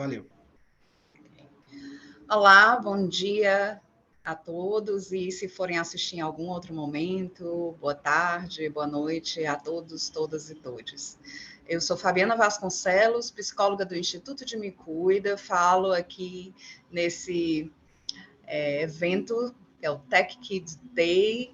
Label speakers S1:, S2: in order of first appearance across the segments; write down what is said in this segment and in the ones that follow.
S1: Valeu.
S2: Olá, bom dia a todos, e se forem assistir em algum outro momento, boa tarde, boa noite a todos, todas e todes. Eu sou Fabiana Vasconcelos, psicóloga do Instituto de Me Cuida, falo aqui nesse evento, que é o Tech Kids Day,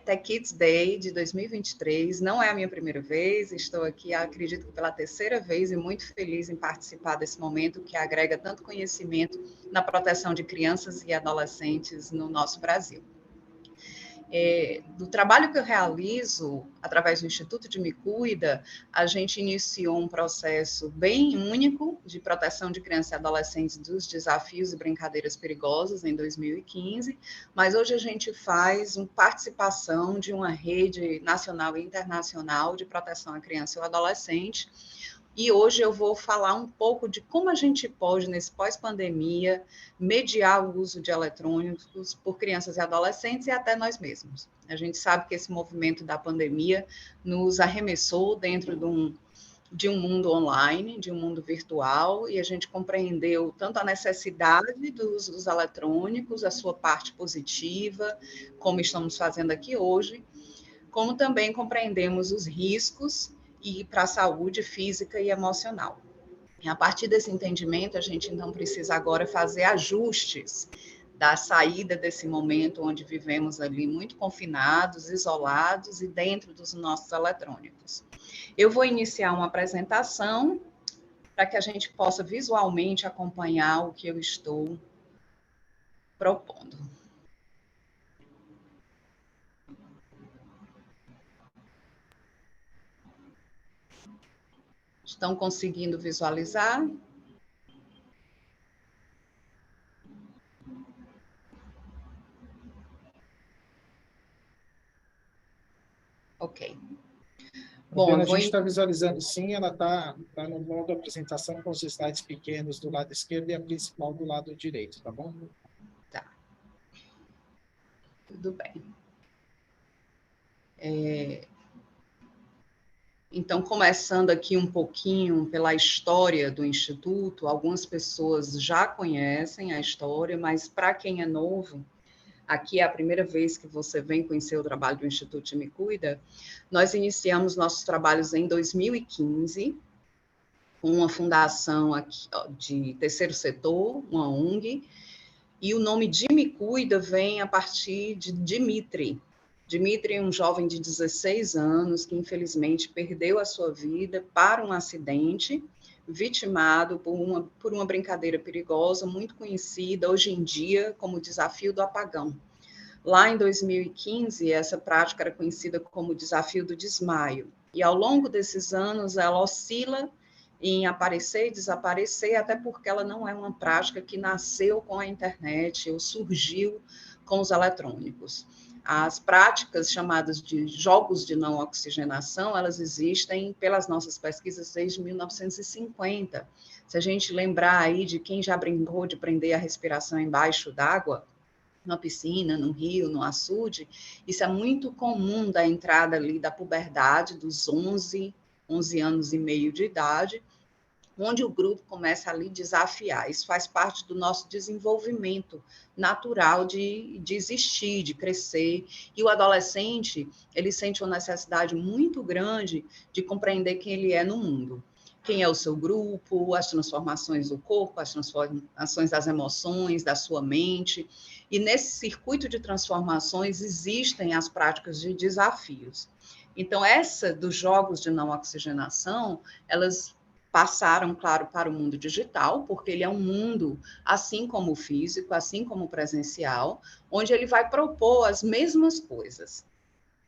S2: Tech Kids Day de 2023. Não é a minha primeira vez, estou aqui, acredito que pela terceira vez, e muito feliz em participar desse momento que agrega tanto conhecimento na proteção de crianças e adolescentes no nosso Brasil. Do trabalho que eu realizo através do Instituto de Me Cuida, a gente iniciou um processo bem único de proteção de crianças e adolescentes dos desafios e brincadeiras perigosas em 2015, mas hoje a gente faz uma participação de uma rede nacional e internacional de proteção à criança e ao adolescente. E hoje eu vou falar um pouco de como a gente pode, nesse pós-pandemia, mediar o uso de eletrônicos por crianças e adolescentes e até nós mesmos. A gente sabe que esse movimento da pandemia nos arremessou dentro de um mundo online, de um mundo virtual, e a gente compreendeu tanto a necessidade do uso dos eletrônicos, a sua parte positiva, como estamos fazendo aqui hoje, como também compreendemos os riscos e para a saúde física e emocional. E a partir desse entendimento, a gente então precisa agora fazer ajustes da saída desse momento onde vivemos ali muito confinados, isolados e dentro dos nossos eletrônicos. Eu vou iniciar uma apresentação para que a gente possa visualmente acompanhar o que eu estou propondo. Estão conseguindo visualizar? Ok.
S1: Bom, a gente está visualizando sim, ela está no modo apresentação com os slides pequenos do lado esquerdo e a principal do lado direito, tá bom?
S2: Tá. Tudo bem. Então, começando aqui um pouquinho pela história do Instituto, algumas pessoas já conhecem a história, mas para quem é novo, aqui é a primeira vez que você vem conhecer o trabalho do Instituto de Me Cuida, nós iniciamos nossos trabalhos em 2015, com uma fundação aqui, de terceiro setor, uma ONG, e o nome de Me Cuida vem a partir de Dimitri. Dimitri é um jovem de 16 anos que, infelizmente, perdeu a sua vida para um acidente, vitimado por uma brincadeira perigosa, muito conhecida hoje em dia como o desafio do apagão. Lá em 2015, essa prática era conhecida como o desafio do desmaio. E, ao longo desses anos, ela oscila em aparecer e desaparecer, até porque ela não é uma prática que nasceu com a internet ou surgiu com os eletrônicos. As práticas chamadas de jogos de não oxigenação, elas existem pelas nossas pesquisas desde 1950. Se a gente lembrar aí de quem já brincou de prender a respiração embaixo d'água, na piscina, no rio, no açude, isso é muito comum da entrada ali da puberdade, dos 11 anos e meio de idade, onde o grupo começa a lhe desafiar. Isso faz parte do nosso desenvolvimento natural de existir, de crescer. E o adolescente, ele sente uma necessidade muito grande de compreender quem ele é no mundo. Quem é o seu grupo, as transformações do corpo, as transformações das emoções, da sua mente. E nesse circuito de transformações existem as práticas de desafios. Então, essa dos jogos de não oxigenação, elas passaram, claro, para o mundo digital, porque ele é um mundo, assim como o físico, assim como o presencial, onde ele vai propor as mesmas coisas.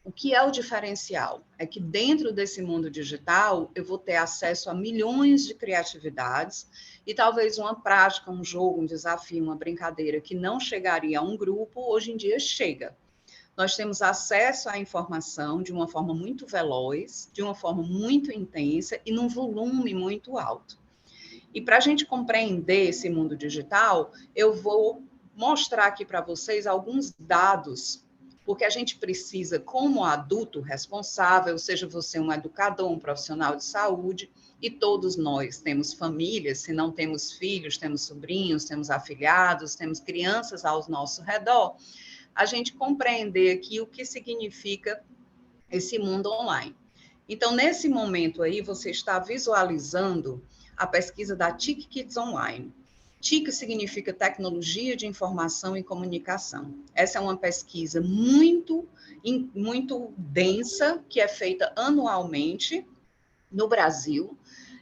S2: O que é o diferencial? É que dentro desse mundo digital, eu vou ter acesso a milhões de criatividades e talvez uma prática, um jogo, um desafio, uma brincadeira que não chegaria a um grupo, hoje em dia chega. Nós temos acesso à informação de uma forma muito veloz, de uma forma muito intensa e num volume muito alto. E para a gente compreender esse mundo digital, eu vou mostrar aqui para vocês alguns dados, porque a gente precisa, como adulto responsável, seja você um educador, um profissional de saúde, e todos nós temos famílias, se não temos filhos, temos sobrinhos, temos afilhados, temos crianças ao nosso redor, a gente compreender aqui o que significa esse mundo online. Então, nesse momento aí, você está visualizando a pesquisa da TIC Kids Online. TIC significa Tecnologia de Informação e Comunicação. Essa é uma pesquisa muito densa, que é feita anualmente no Brasil,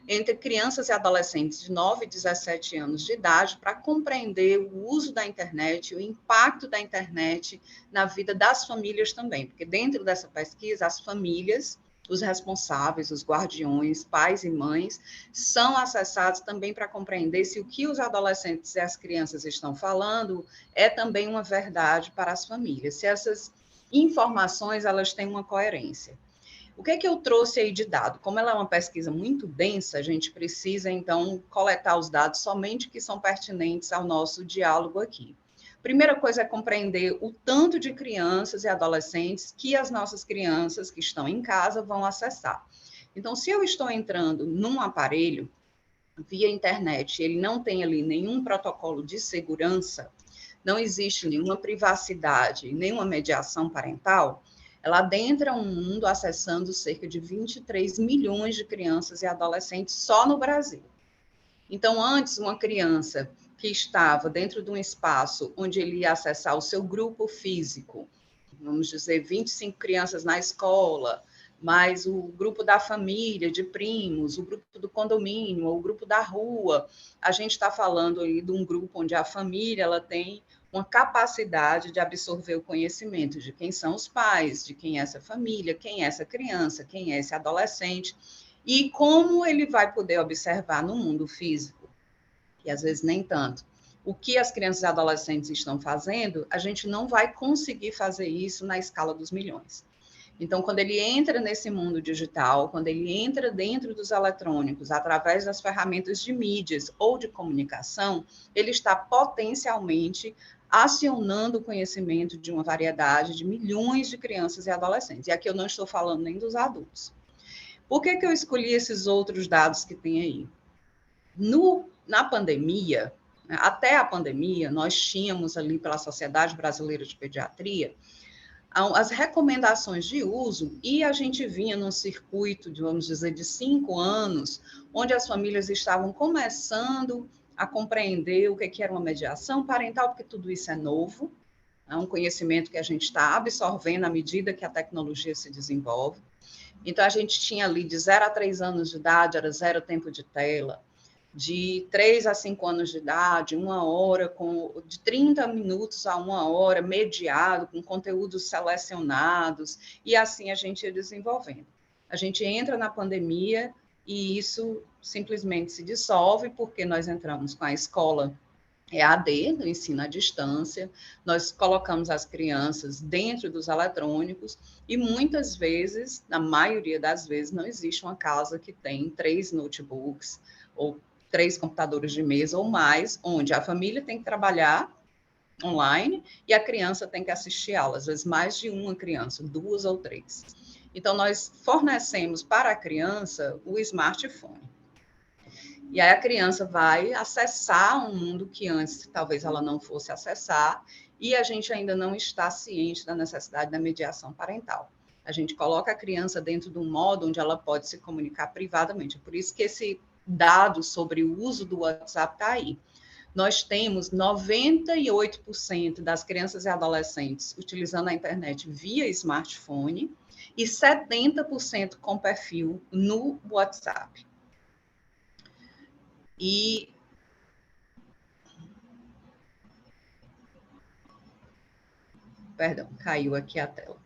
S2: entre crianças e adolescentes de 9 e 17 anos de idade, para compreender o uso da internet, o impacto da internet na vida das famílias também, porque dentro dessa pesquisa, as famílias, os responsáveis, os guardiões, pais e mães, são acessados também para compreender se o que os adolescentes e as crianças estão falando é também uma verdade para as famílias, se essas informações elas têm uma coerência. O que é que eu trouxe aí de dado? Como ela é uma pesquisa muito densa, a gente precisa, então, coletar os dados somente que são pertinentes ao nosso diálogo aqui. Primeira coisa é compreender o tanto de crianças e adolescentes que as nossas crianças que estão em casa vão acessar. Então, se eu estou entrando num aparelho via internet, ele não tem ali nenhum protocolo de segurança, não existe nenhuma privacidade, nenhuma mediação parental, ela adentra um mundo acessando cerca de 23 milhões de crianças e adolescentes só no Brasil. Então, antes, uma criança que estava dentro de um espaço onde ele ia acessar o seu grupo físico, vamos dizer, 25 crianças na escola, mais o grupo da família, de primos, o grupo do condomínio, ou o grupo da rua, a gente está falando aí de um grupo onde a família ela tem uma capacidade de absorver o conhecimento de quem são os pais, de quem é essa família, quem é essa criança, quem é esse adolescente, e como ele vai poder observar no mundo físico, e às vezes nem tanto, o que as crianças e adolescentes estão fazendo, a gente não vai conseguir fazer isso na escala dos milhões. Então, quando ele entra nesse mundo digital, quando ele entra dentro dos eletrônicos, através das ferramentas de mídias ou de comunicação, ele está potencialmente acionando o conhecimento de uma variedade de milhões de crianças e adolescentes. E aqui eu não estou falando nem dos adultos. Por que eu escolhi esses outros dados que tem aí? Na pandemia, até a pandemia, nós tínhamos ali pela Sociedade Brasileira de Pediatria as recomendações de uso, e a gente vinha num circuito, vamos dizer, de 5 anos, onde as famílias estavam começando a compreender o que era uma mediação parental, porque tudo isso é novo, é um conhecimento que a gente está absorvendo à medida que a tecnologia se desenvolve. Então, a gente tinha ali de 0 a 3 anos de idade, era 0 tempo de tela, de 3 a 5 anos de idade, 1 hora, de 30 minutos a 1 hora, mediado, com conteúdos selecionados, e assim a gente ia desenvolvendo. A gente entra na pandemia e isso simplesmente se dissolve, porque nós entramos com a escola EAD, no ensino à distância, nós colocamos as crianças dentro dos eletrônicos e muitas vezes, na maioria das vezes, não existe uma casa que tem 3 notebooks ou 3 computadores de mesa ou mais, onde a família tem que trabalhar online e a criança tem que assistir aula, às vezes mais de uma criança, 2 ou 3. Então, nós fornecemos para a criança o smartphone. E aí a criança vai acessar um mundo que antes talvez ela não fosse acessar, e a gente ainda não está ciente da necessidade da mediação parental. A gente coloca a criança dentro de um modo onde ela pode se comunicar privadamente. Por isso que esse dado sobre o uso do WhatsApp está aí. Nós temos 98% das crianças e adolescentes utilizando a internet via smartphone e 70% com perfil no WhatsApp. E perdão, caiu aqui a tela.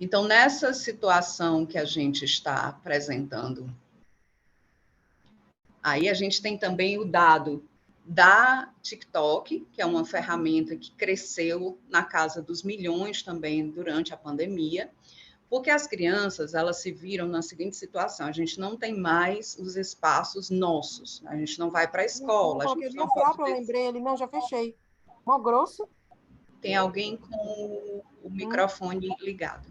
S2: Então, nessa situação que a gente está apresentando, aí a gente tem também o dado da TikTok, que é uma ferramenta que cresceu na casa dos milhões também durante a pandemia, porque as crianças, elas se viram na seguinte situação, a gente não tem mais os espaços nossos, a gente não vai para a escola.
S3: Eu lembrei ele, não, já fechei. Mó grosso?
S2: Tem alguém com o microfone ligado.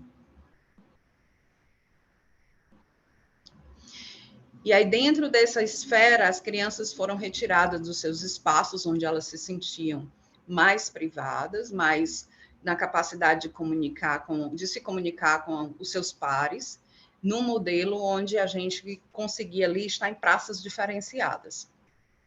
S2: E aí, dentro dessa esfera, as crianças foram retiradas dos seus espaços onde elas se sentiam mais privadas, mais na capacidade de se comunicar com os seus pares, num modelo onde a gente conseguia ali estar em praças diferenciadas.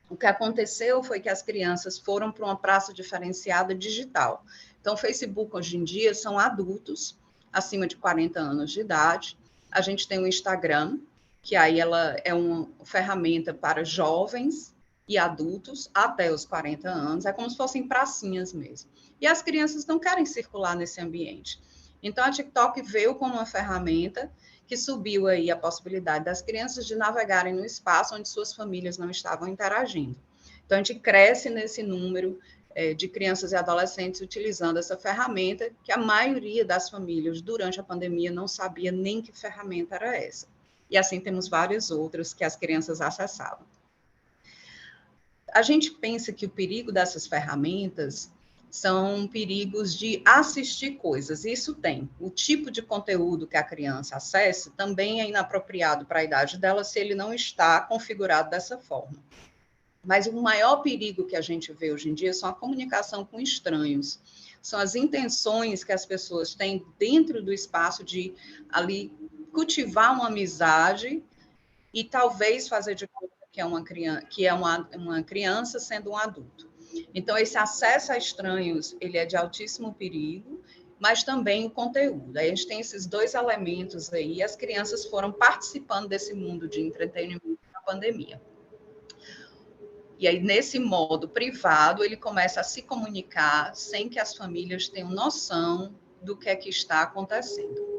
S2: O que aconteceu foi que as crianças foram para uma praça diferenciada digital. Então, o Facebook, hoje em dia, são adultos, acima de 40 anos de idade. A gente tem o Instagram, que aí ela é uma ferramenta para jovens e adultos até os 40 anos. É como se fossem pracinhas mesmo. E as crianças não querem circular nesse ambiente. Então, a TikTok veio como uma ferramenta que subiu aí a possibilidade das crianças de navegarem no espaço onde suas famílias não estavam interagindo. Então, a gente cresce nesse número de crianças e adolescentes utilizando essa ferramenta, que a maioria das famílias, durante a pandemia, não sabia nem que ferramenta era essa. E assim temos várias outras que as crianças acessavam. A gente pensa que o perigo dessas ferramentas são perigos de assistir coisas. Isso tem. O tipo de conteúdo que a criança acessa também é inapropriado para a idade dela se ele não está configurado dessa forma. Mas o maior perigo que a gente vê hoje em dia são a comunicação com estranhos. São as intenções que as pessoas têm dentro do espaço de ali cultivar uma amizade e talvez fazer de conta que é uma criança sendo um adulto. Então, esse acesso a estranhos, ele é de altíssimo perigo, mas também o conteúdo. Aí a gente tem esses dois elementos aí, e as crianças foram participando desse mundo de entretenimento na pandemia. E aí, nesse modo privado, ele começa a se comunicar sem que as famílias tenham noção do que é que está acontecendo.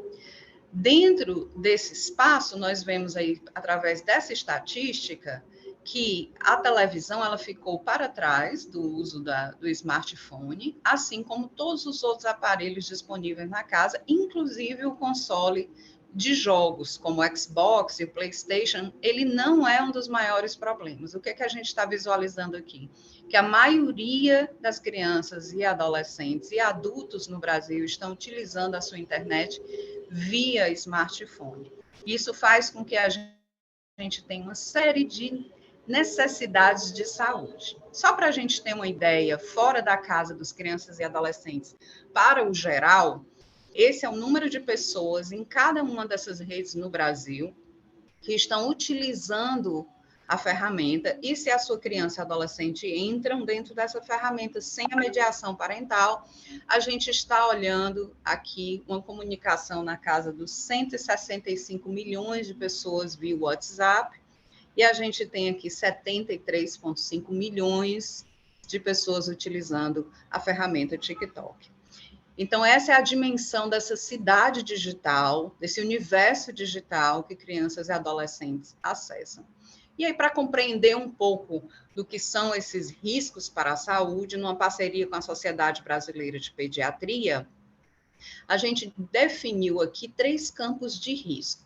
S2: Dentro desse espaço, nós vemos aí, através dessa estatística, que a televisão ela ficou para trás do uso do smartphone, assim como todos os outros aparelhos disponíveis na casa, inclusive o console de jogos, como o Xbox e o PlayStation, ele não é um dos maiores problemas. O que é que a gente está visualizando aqui? Que a maioria das crianças e adolescentes e adultos no Brasil estão utilizando a sua internet via smartphone. Isso faz com que a gente tenha uma série de necessidades de saúde. Só para a gente ter uma ideia, fora da casa dos crianças e adolescentes, para o geral, esse é o número de pessoas em cada uma dessas redes no Brasil que estão utilizando a ferramenta, e se a sua criança e adolescente entram dentro dessa ferramenta sem a mediação parental, a gente está olhando aqui uma comunicação na casa dos 165 milhões de pessoas via WhatsApp, e a gente tem aqui 73,5 milhões de pessoas utilizando a ferramenta TikTok. Então, essa é a dimensão dessa cidade digital, desse universo digital que crianças e adolescentes acessam. E aí, para compreender um pouco do que são esses riscos para a saúde, numa parceria com a Sociedade Brasileira de Pediatria, a gente definiu aqui 3 campos de risco.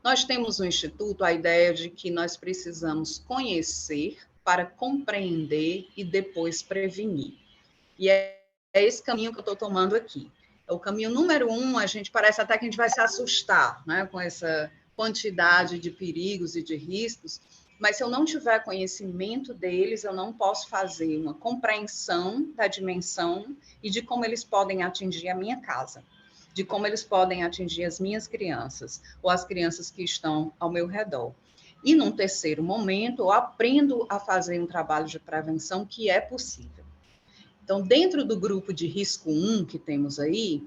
S2: Nós temos no Instituto a ideia de que nós precisamos conhecer para compreender e depois prevenir. E é esse caminho que eu estou tomando aqui. O caminho número 1, a gente parece até que a gente vai se assustar, né, com essa quantidade de perigos e de riscos, mas se eu não tiver conhecimento deles, eu não posso fazer uma compreensão da dimensão e de como eles podem atingir a minha casa, de como eles podem atingir as minhas crianças ou as crianças que estão ao meu redor. E num terceiro momento, eu aprendo a fazer um trabalho de prevenção que é possível. Então, dentro do grupo de risco 1 que temos aí,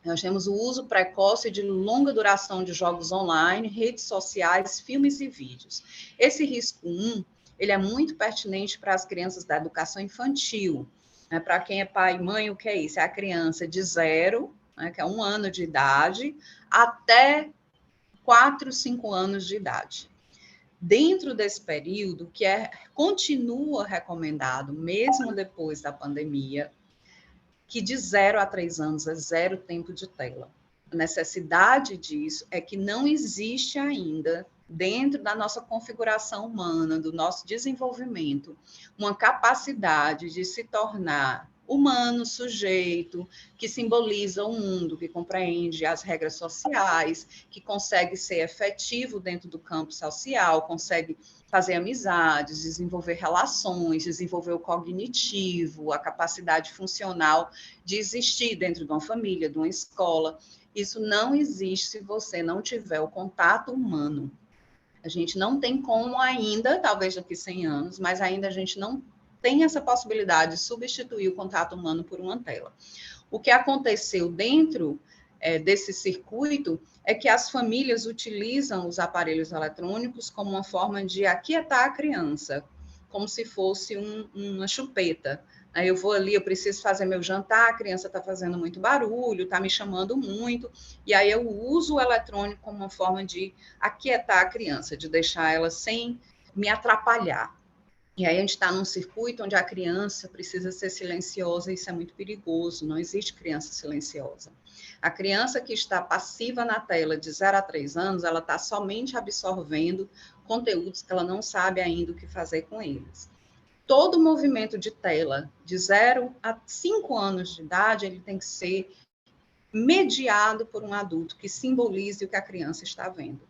S2: nós temos o uso precoce de longa duração de jogos online, redes sociais, filmes e vídeos. Esse risco 1, ele é muito pertinente para as crianças da educação infantil. Né? Para quem é pai e mãe, o que é isso? É a criança de 0, né, que é 1 ano de idade, até 4, 5 anos de idade. Dentro desse período, que continua recomendado, mesmo depois da pandemia, que de 0 a 3 anos é 0 tempo de tela. A necessidade disso é que não existe ainda, dentro da nossa configuração humana, do nosso desenvolvimento, uma capacidade de se tornar humano, sujeito, que simboliza o mundo, que compreende as regras sociais, que consegue ser efetivo dentro do campo social, consegue fazer amizades, desenvolver relações, desenvolver o cognitivo, a capacidade funcional de existir dentro de uma família, de uma escola. Isso não existe se você não tiver o contato humano. A gente não tem como ainda, talvez daqui a 100 anos, mas ainda a gente não tem essa possibilidade de substituir o contato humano por uma tela. O que aconteceu dentro desse circuito é que as famílias utilizam os aparelhos eletrônicos como uma forma de aquietar a criança, como se fosse uma chupeta. Aí eu vou ali, eu preciso fazer meu jantar, a criança está fazendo muito barulho, está me chamando muito, e aí eu uso o eletrônico como uma forma de aquietar a criança, de deixar ela sem me atrapalhar. E aí a gente está num circuito onde a criança precisa ser silenciosa, e isso é muito perigoso, não existe criança silenciosa. A criança que está passiva na tela de 0 a 3 anos, ela está somente absorvendo conteúdos que ela não sabe ainda o que fazer com eles. Todo movimento de tela de 0 a 5 anos de idade, ele tem que ser mediado por um adulto que simbolize o que a criança está vendo.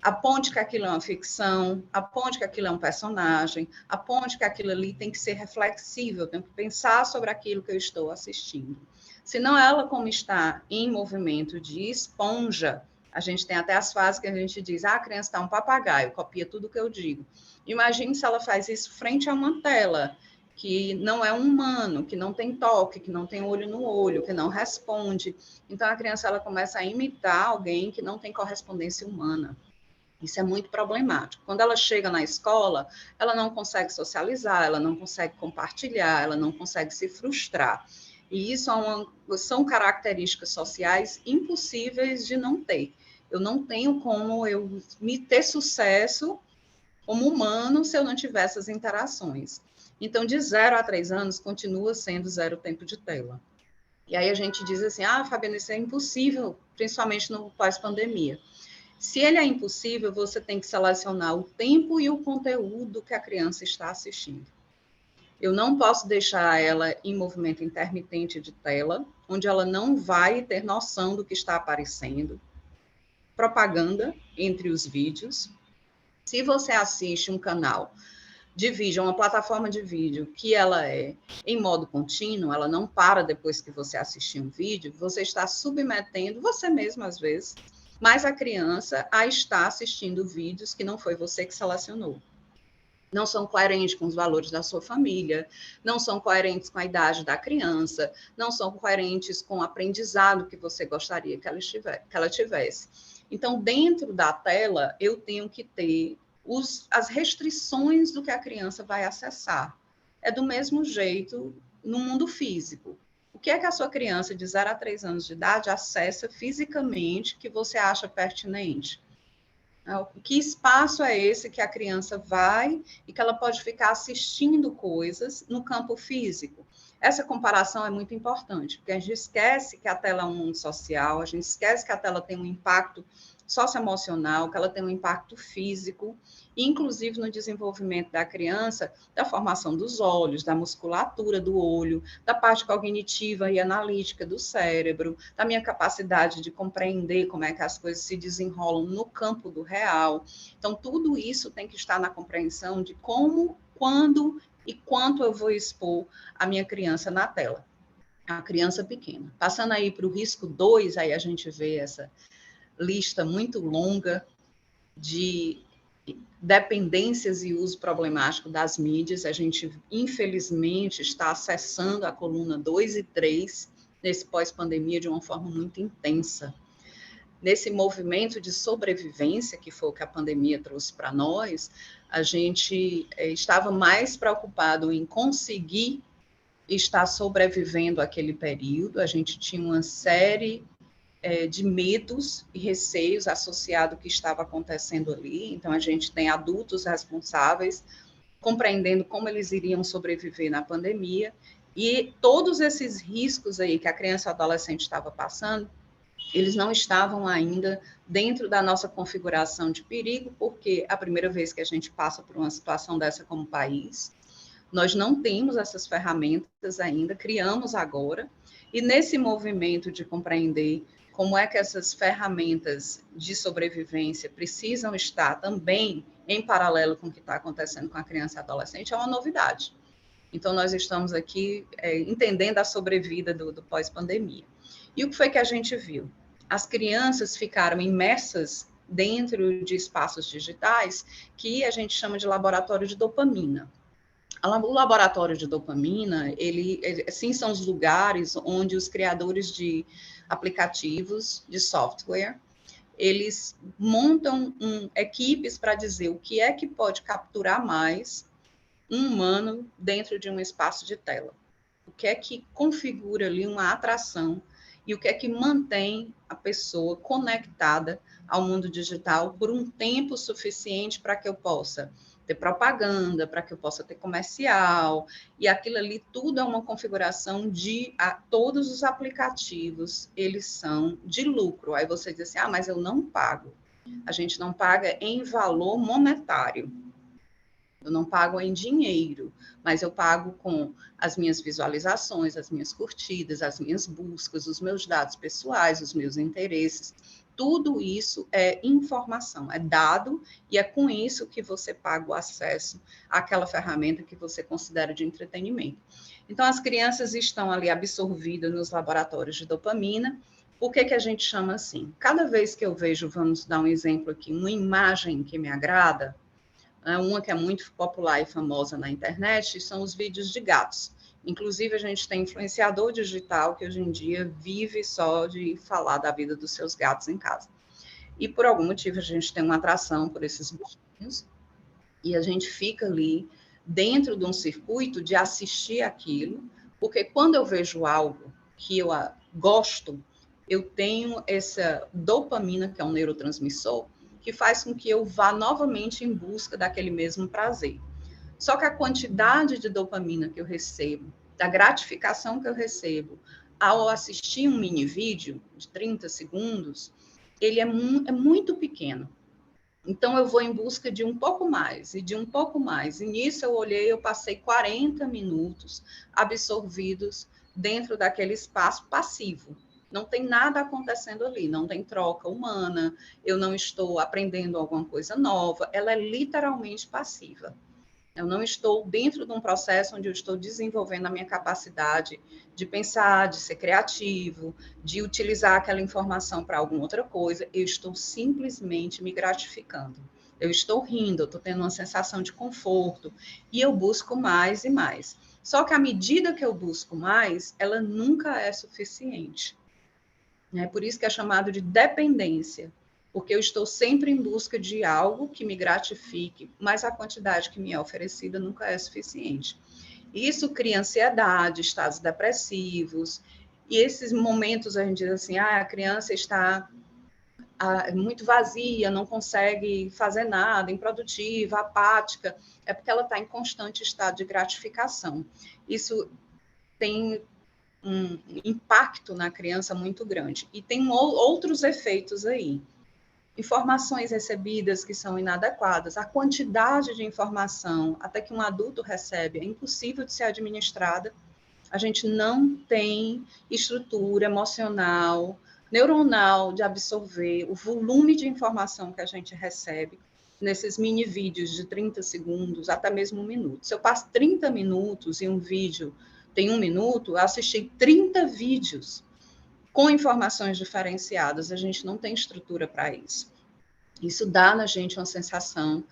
S2: Aponte que aquilo é uma ficção, aponte que aquilo é um personagem, aponte que aquilo ali tem que ser reflexível, tem que pensar sobre aquilo que eu estou assistindo. Senão ela, como está em movimento de esponja, a gente tem até as fases que a gente diz, a criança está um papagaio, copia tudo que eu digo. Imagine se ela faz isso frente a uma tela, que não é um humano, que não tem toque, que não tem olho no olho, que não responde. Então, a criança ela começa a imitar alguém que não tem correspondência humana. Isso é muito problemático. Quando ela chega na escola, ela não consegue socializar, ela não consegue compartilhar, ela não consegue se frustrar. E isso são características sociais impossíveis de não ter. Eu não tenho como eu me ter sucesso como humano se eu não tiver essas interações. Então, de 0 a 3 anos, continua sendo 0 tempo de tela. E aí a gente diz assim, Fabiana, isso é impossível, principalmente no pós-pandemia. Se ele é impossível, você tem que selecionar o tempo e o conteúdo que a criança está assistindo. Eu não posso deixar ela em movimento intermitente de tela, onde ela não vai ter noção do que está aparecendo. Propaganda entre os vídeos. Se você assiste um canal de vídeo, uma plataforma de vídeo, que ela é em modo contínuo, ela não para depois que você assistir um vídeo, você está submetendo, você mesmo às vezes, mas a criança a está assistindo vídeos que não foi você que selecionou. Não são coerentes com os valores da sua família, não são coerentes com a idade da criança, não são coerentes com o aprendizado que você gostaria que ela tivesse. Então, dentro da tela, eu tenho que ter as restrições do que a criança vai acessar. É do mesmo jeito no mundo físico. O que é que a sua criança de 0 a 3 anos de idade acessa fisicamente que você acha pertinente? Que espaço é esse que a criança vai e que ela pode ficar assistindo coisas no campo físico? Essa comparação é muito importante, porque a gente esquece que a tela é um mundo social, a gente esquece que a tela tem um impacto socioemocional, que ela tem um impacto físico, inclusive no desenvolvimento da criança, da formação dos olhos, da musculatura do olho, da parte cognitiva e analítica do cérebro, da minha capacidade de compreender como é que as coisas se desenrolam no campo do real. Então, tudo isso tem que estar na compreensão de como, quando e quanto eu vou expor a minha criança na tela. A criança pequena. Passando aí para o risco 2, aí a gente vê essa lista muito longa de dependências e uso problemático das mídias. A gente, infelizmente, está acessando a coluna 2 e 3 nesse pós-pandemia de uma forma muito intensa. Nesse movimento de sobrevivência, que foi o que a pandemia trouxe para nós, a gente estava mais preocupado em conseguir estar sobrevivendo àquele período. A gente tinha uma série de medos e receios associados ao que estava acontecendo ali. Então, a gente tem adultos responsáveis compreendendo como eles iriam sobreviver na pandemia, e todos esses riscos aí que a criança e o adolescente estava passando, eles não estavam ainda dentro da nossa configuração de perigo, porque é a primeira vez que a gente passa por uma situação dessa como país. Nós não temos essas ferramentas ainda, criamos agora, e nesse movimento de compreender como é que essas ferramentas de sobrevivência precisam estar também em paralelo com o que está acontecendo com a criança e adolescente, é uma novidade. Então, nós estamos aqui entendendo a sobrevida do pós-pandemia. E o que foi que a gente viu? As crianças ficaram imersas dentro de espaços digitais que a gente chama de laboratório de dopamina. O laboratório de dopamina, sim, são os lugares onde os criadores de aplicativos, de software, eles montam equipes para dizer o que é que pode capturar mais um humano dentro de um espaço de tela. O que é que configura ali uma atração e o que é que mantém a pessoa conectada ao mundo digital por um tempo suficiente para que eu possa ter propaganda, para que eu possa ter comercial, e aquilo ali tudo é uma configuração de todos os aplicativos, eles são de lucro. Aí você diz assim, mas eu não pago. A gente não paga em valor monetário. Eu não pago em dinheiro, mas eu pago com as minhas visualizações, as minhas curtidas, as minhas buscas, os meus dados pessoais, os meus interesses. Tudo isso é informação, é dado, e é com isso que você paga o acesso àquela ferramenta que você considera de entretenimento. Então, as crianças estão ali absorvidas nos laboratórios de dopamina. Por que a gente chama assim? Cada vez que eu vejo, vamos dar um exemplo aqui, uma imagem que me agrada, uma que é muito popular e famosa na internet, são os vídeos de gatos. Inclusive, a gente tem influenciador digital que hoje em dia vive só de falar da vida dos seus gatos em casa. E por algum motivo a gente tem uma atração por esses bichinhos e a gente fica ali dentro de um circuito de assistir aquilo, porque quando eu vejo algo que eu gosto, eu tenho essa dopamina, que é um neurotransmissor, que faz com que eu vá novamente em busca daquele mesmo prazer. Só que a quantidade de dopamina que eu recebo, da gratificação que eu recebo ao assistir um mini vídeo de 30 segundos, ele é muito pequeno. Então, eu vou em busca de um pouco mais, e de um pouco mais. E nisso eu passei 40 minutos absorvidos dentro daquele espaço passivo. Não tem nada acontecendo ali, não tem troca humana, eu não estou aprendendo alguma coisa nova, ela é literalmente passiva. Eu não estou dentro de um processo onde eu estou desenvolvendo a minha capacidade de pensar, de ser criativo, de utilizar aquela informação para alguma outra coisa. Eu estou simplesmente me gratificando. Eu estou rindo, eu estou tendo uma sensação de conforto e eu busco mais e mais. Só que à medida que eu busco mais, ela nunca é suficiente. É por isso que é chamado de dependência, porque eu estou sempre em busca de algo que me gratifique, mas a quantidade que me é oferecida nunca é suficiente. Isso cria ansiedade, estados depressivos, e esses momentos a gente diz assim, a criança está muito vazia, não consegue fazer nada, improdutiva, apática, é porque ela está em constante estado de gratificação. Isso tem um impacto na criança muito grande. E tem outros efeitos aí. Informações recebidas que são inadequadas, a quantidade de informação até que um adulto recebe é impossível de ser administrada. A gente não tem estrutura emocional, neuronal de absorver o volume de informação que a gente recebe nesses mini vídeos de 30 segundos, até mesmo 1 minuto. Se eu passo 30 minutos em um vídeo tem 1 minuto, eu assisti 30 vídeos com informações diferenciadas, a gente não tem estrutura para isso. Isso dá na gente uma sensação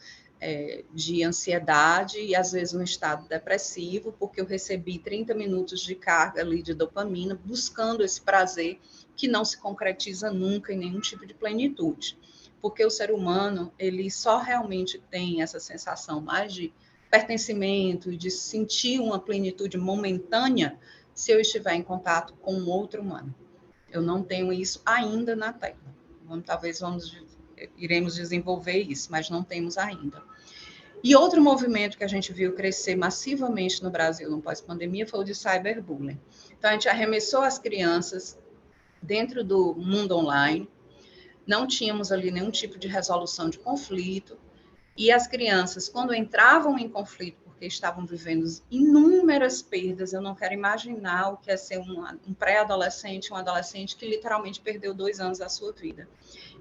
S2: de ansiedade e, às vezes, um estado depressivo, porque eu recebi 30 minutos de carga ali de dopamina, buscando esse prazer que não se concretiza nunca em nenhum tipo de plenitude. Porque o ser humano, ele só realmente tem essa sensação mais de pertencimento e de sentir uma plenitude momentânea se eu estiver em contato com um outro humano. Eu não tenho isso ainda na Terra. Iremos desenvolver isso, mas não temos ainda. E outro movimento que a gente viu crescer massivamente no Brasil no pós-pandemia foi o de cyberbullying. Então, a gente arremessou as crianças dentro do mundo online, não tínhamos ali nenhum tipo de resolução de conflito, e as crianças, quando entravam em conflito porque estavam vivendo inúmeras perdas. Eu não quero imaginar o que é ser um pré-adolescente, um adolescente que literalmente perdeu 2 anos da sua vida.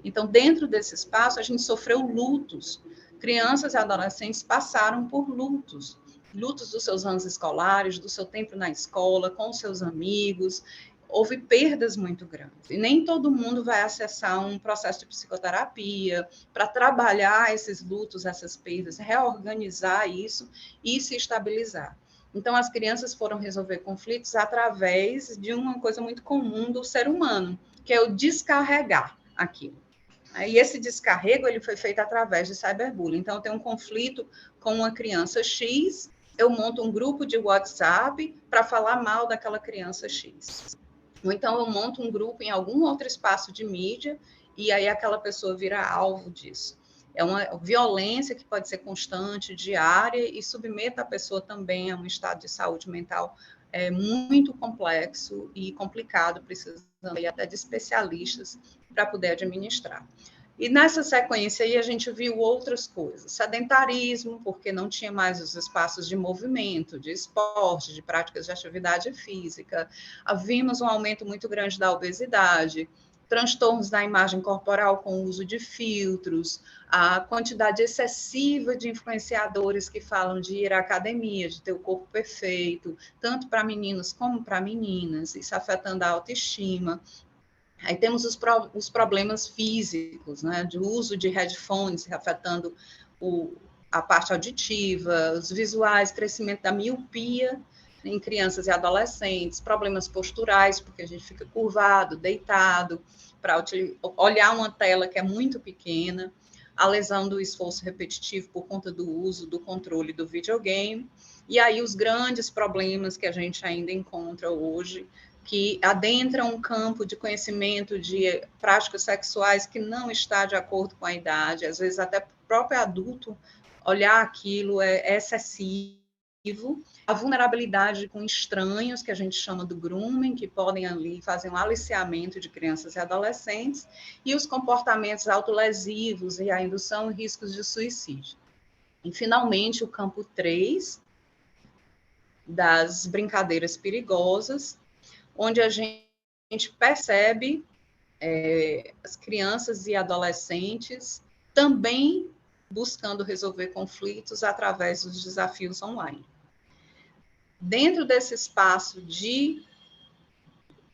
S2: Então, dentro desse espaço, a gente sofreu lutos. Crianças e adolescentes passaram por lutos. Lutos dos seus anos escolares, do seu tempo na escola, com seus amigos. Houve perdas muito grandes. E nem todo mundo vai acessar um processo de psicoterapia para trabalhar esses lutos, essas perdas, reorganizar isso e se estabilizar. Então, as crianças foram resolver conflitos através de uma coisa muito comum do ser humano, que é o descarregar aquilo. E esse descarrego ele foi feito através de cyberbullying. Então, eu tenho um conflito com uma criança X, eu monto um grupo de WhatsApp para falar mal daquela criança X. Ou então, eu monto um grupo em algum outro espaço de mídia e aí aquela pessoa vira alvo disso. É uma violência que pode ser constante, diária, e submete a pessoa também a um estado de saúde mental muito complexo e complicado, precisando até de especialistas para poder administrar. E nessa sequência aí a gente viu outras coisas, sedentarismo, porque não tinha mais os espaços de movimento, de esporte, de práticas de atividade física. Vimos um aumento muito grande da obesidade, transtornos da imagem corporal com o uso de filtros, a quantidade excessiva de influenciadores que falam de ir à academia, de ter o corpo perfeito, tanto para meninos como para meninas, isso afetando a autoestima. Aí temos os problemas físicos, né, de uso de headphones, afetando a parte auditiva, os visuais, crescimento da miopia em crianças e adolescentes, problemas posturais, porque a gente fica curvado, deitado, para olhar uma tela que é muito pequena, a lesão do esforço repetitivo por conta do uso do controle do videogame, e aí os grandes problemas que a gente ainda encontra hoje, que adentram um campo de conhecimento de práticas sexuais que não está de acordo com a idade, às vezes até o próprio adulto olhar aquilo é excessivo, a vulnerabilidade com estranhos, que a gente chama do grooming, que podem ali fazer um aliciamento de crianças e adolescentes, e os comportamentos autolesivos e a indução e riscos de suicídio. E, finalmente, o campo 3, das brincadeiras perigosas, onde a gente percebe as crianças e adolescentes também buscando resolver conflitos através dos desafios online. Dentro desse espaço de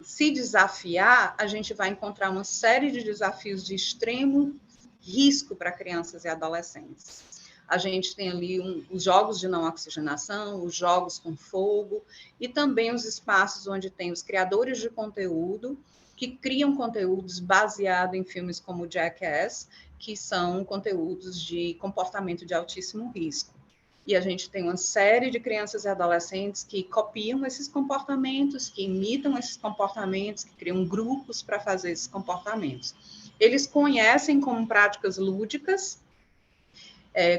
S2: se desafiar, a gente vai encontrar uma série de desafios de extremo risco para crianças e adolescentes. A gente tem ali os jogos de não oxigenação, os jogos com fogo, e também os espaços onde tem os criadores de conteúdo, que criam conteúdos baseados em filmes como Jackass, que são conteúdos de comportamento de altíssimo risco. E a gente tem uma série de crianças e adolescentes que copiam esses comportamentos, que imitam esses comportamentos, que criam grupos para fazer esses comportamentos. Eles conhecem como práticas lúdicas,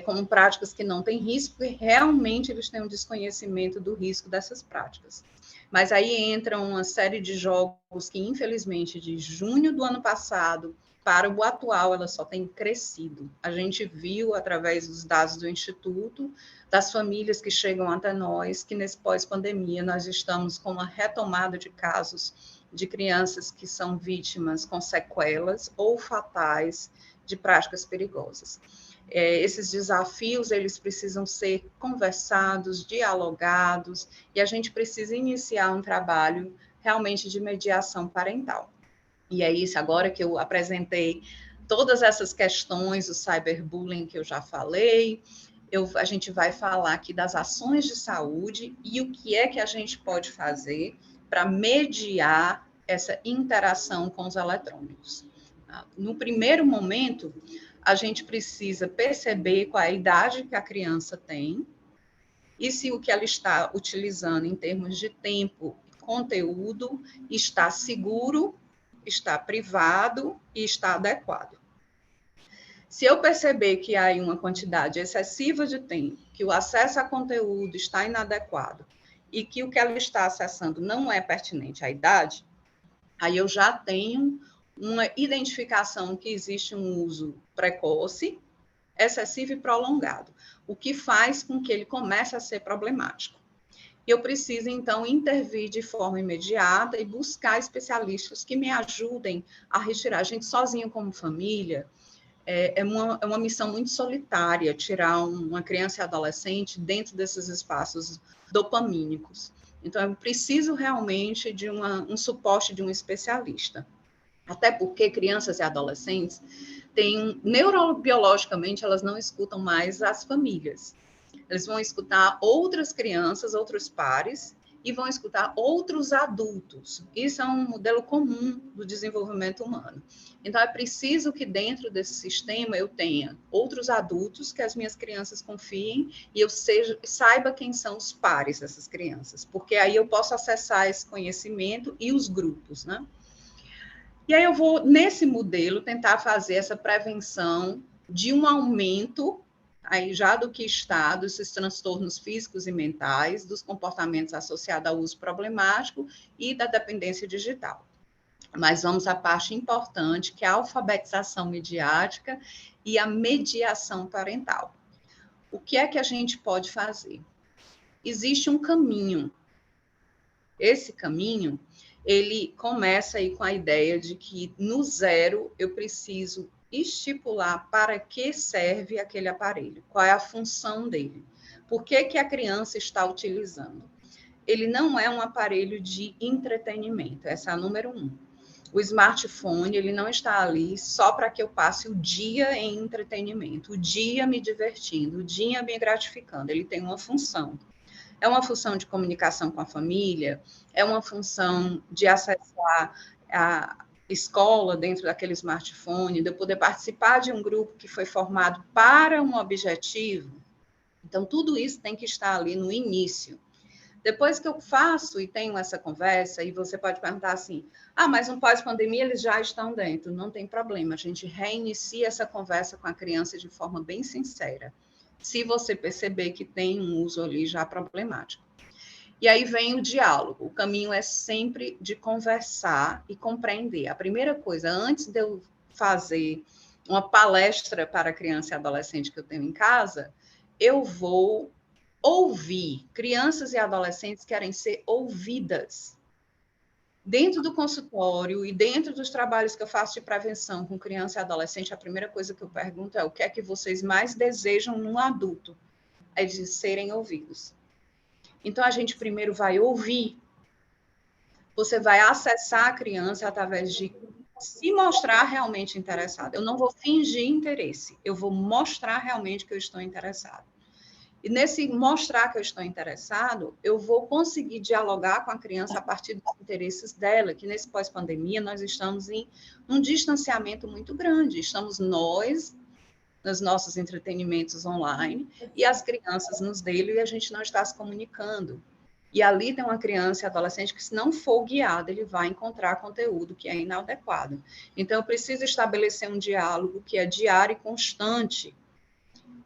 S2: como práticas que não têm risco, e realmente eles têm um desconhecimento do risco dessas práticas. Mas aí entram uma série de jogos que, infelizmente, de junho do ano passado para o atual, ela só tem crescido. A gente viu, através dos dados do Instituto, das famílias que chegam até nós, que nesse pós-pandemia nós estamos com uma retomada de casos de crianças que são vítimas com sequelas ou fatais de práticas perigosas. Esses desafios, eles precisam ser conversados, dialogados, e a gente precisa iniciar um trabalho realmente de mediação parental. E é isso, agora que eu apresentei todas essas questões do cyberbullying que eu já falei, a gente vai falar aqui das ações de saúde e o que é que a gente pode fazer para mediar essa interação com os eletrônicos. No primeiro momento, a gente precisa perceber qual é a idade que a criança tem e se o que ela está utilizando em termos de tempo e conteúdo está seguro, está privado e está adequado. Se eu perceber que há uma quantidade excessiva de tempo, que o acesso a conteúdo está inadequado e que o que ela está acessando não é pertinente à idade, aí eu já tenho uma identificação que existe um uso precoce excessivo e prolongado, o que faz com que ele comece a ser problemático. E eu preciso, então, intervir de forma imediata e buscar especialistas que me ajudem a retirar. A gente sozinho como família, é uma missão muito solitária, tirar uma criança e adolescente dentro desses espaços dopamínicos. Então, eu preciso realmente de um suporte de um especialista. Até porque crianças e adolescentes neurobiologicamente, elas não escutam mais as famílias. Eles vão escutar outras crianças, outros pares, e vão escutar outros adultos. Isso é um modelo comum do desenvolvimento humano. Então, é preciso que dentro desse sistema eu tenha outros adultos que as minhas crianças confiem e eu saiba quem são os pares dessas crianças, porque aí eu posso acessar esse conhecimento e os grupos, né? E aí eu vou, nesse modelo, tentar fazer essa prevenção de um aumento aí já do que está, desses transtornos físicos e mentais, dos comportamentos associados ao uso problemático e da dependência digital. Mas vamos à parte importante, que é a alfabetização midiática e a mediação parental. O que é que a gente pode fazer? Existe um caminho. Esse caminho, ele começa aí com a ideia de que no zero eu preciso estipular para que serve aquele aparelho, qual é a função dele, por que a criança está utilizando. Ele não é um aparelho de entretenimento, essa é a número 1. O smartphone, ele não está ali só para que eu passe o dia em entretenimento, o dia me divertindo, o dia me gratificando, ele tem uma função. É uma função de comunicação com a família, é uma função de acessar a escola dentro daquele smartphone, de eu poder participar de um grupo que foi formado para um objetivo. Então, tudo isso tem que estar ali no início. Depois que eu faço e tenho essa conversa, e você pode perguntar assim, mas no pós-pandemia eles já estão dentro. Não tem problema, a gente reinicia essa conversa com a criança de forma bem sincera, se você perceber que tem um uso ali já problemático. E aí vem o diálogo. O caminho é sempre de conversar e compreender. A primeira coisa, antes de eu fazer uma palestra para criança e adolescente que eu tenho em casa, eu vou ouvir. Crianças e adolescentes querem ser ouvidas. Dentro do consultório e dentro dos trabalhos que eu faço de prevenção com criança e adolescente, a primeira coisa que eu pergunto é o que é que vocês mais desejam num adulto? É de serem ouvidos. Então, a gente primeiro vai ouvir. Você vai acessar a criança através de se mostrar realmente interessado. Eu não vou fingir interesse, eu vou mostrar realmente que eu estou interessado. E nesse mostrar que eu estou interessado, eu vou conseguir dialogar com a criança a partir dos interesses dela, que nesse pós-pandemia nós estamos em um distanciamento muito grande. Estamos nós, nos nossos entretenimentos online, e as crianças nos dele, e a gente não está se comunicando. E ali tem uma criança e adolescente que, se não for guiada, ele vai encontrar conteúdo que é inadequado. Então, eu preciso estabelecer um diálogo que é diário e constante.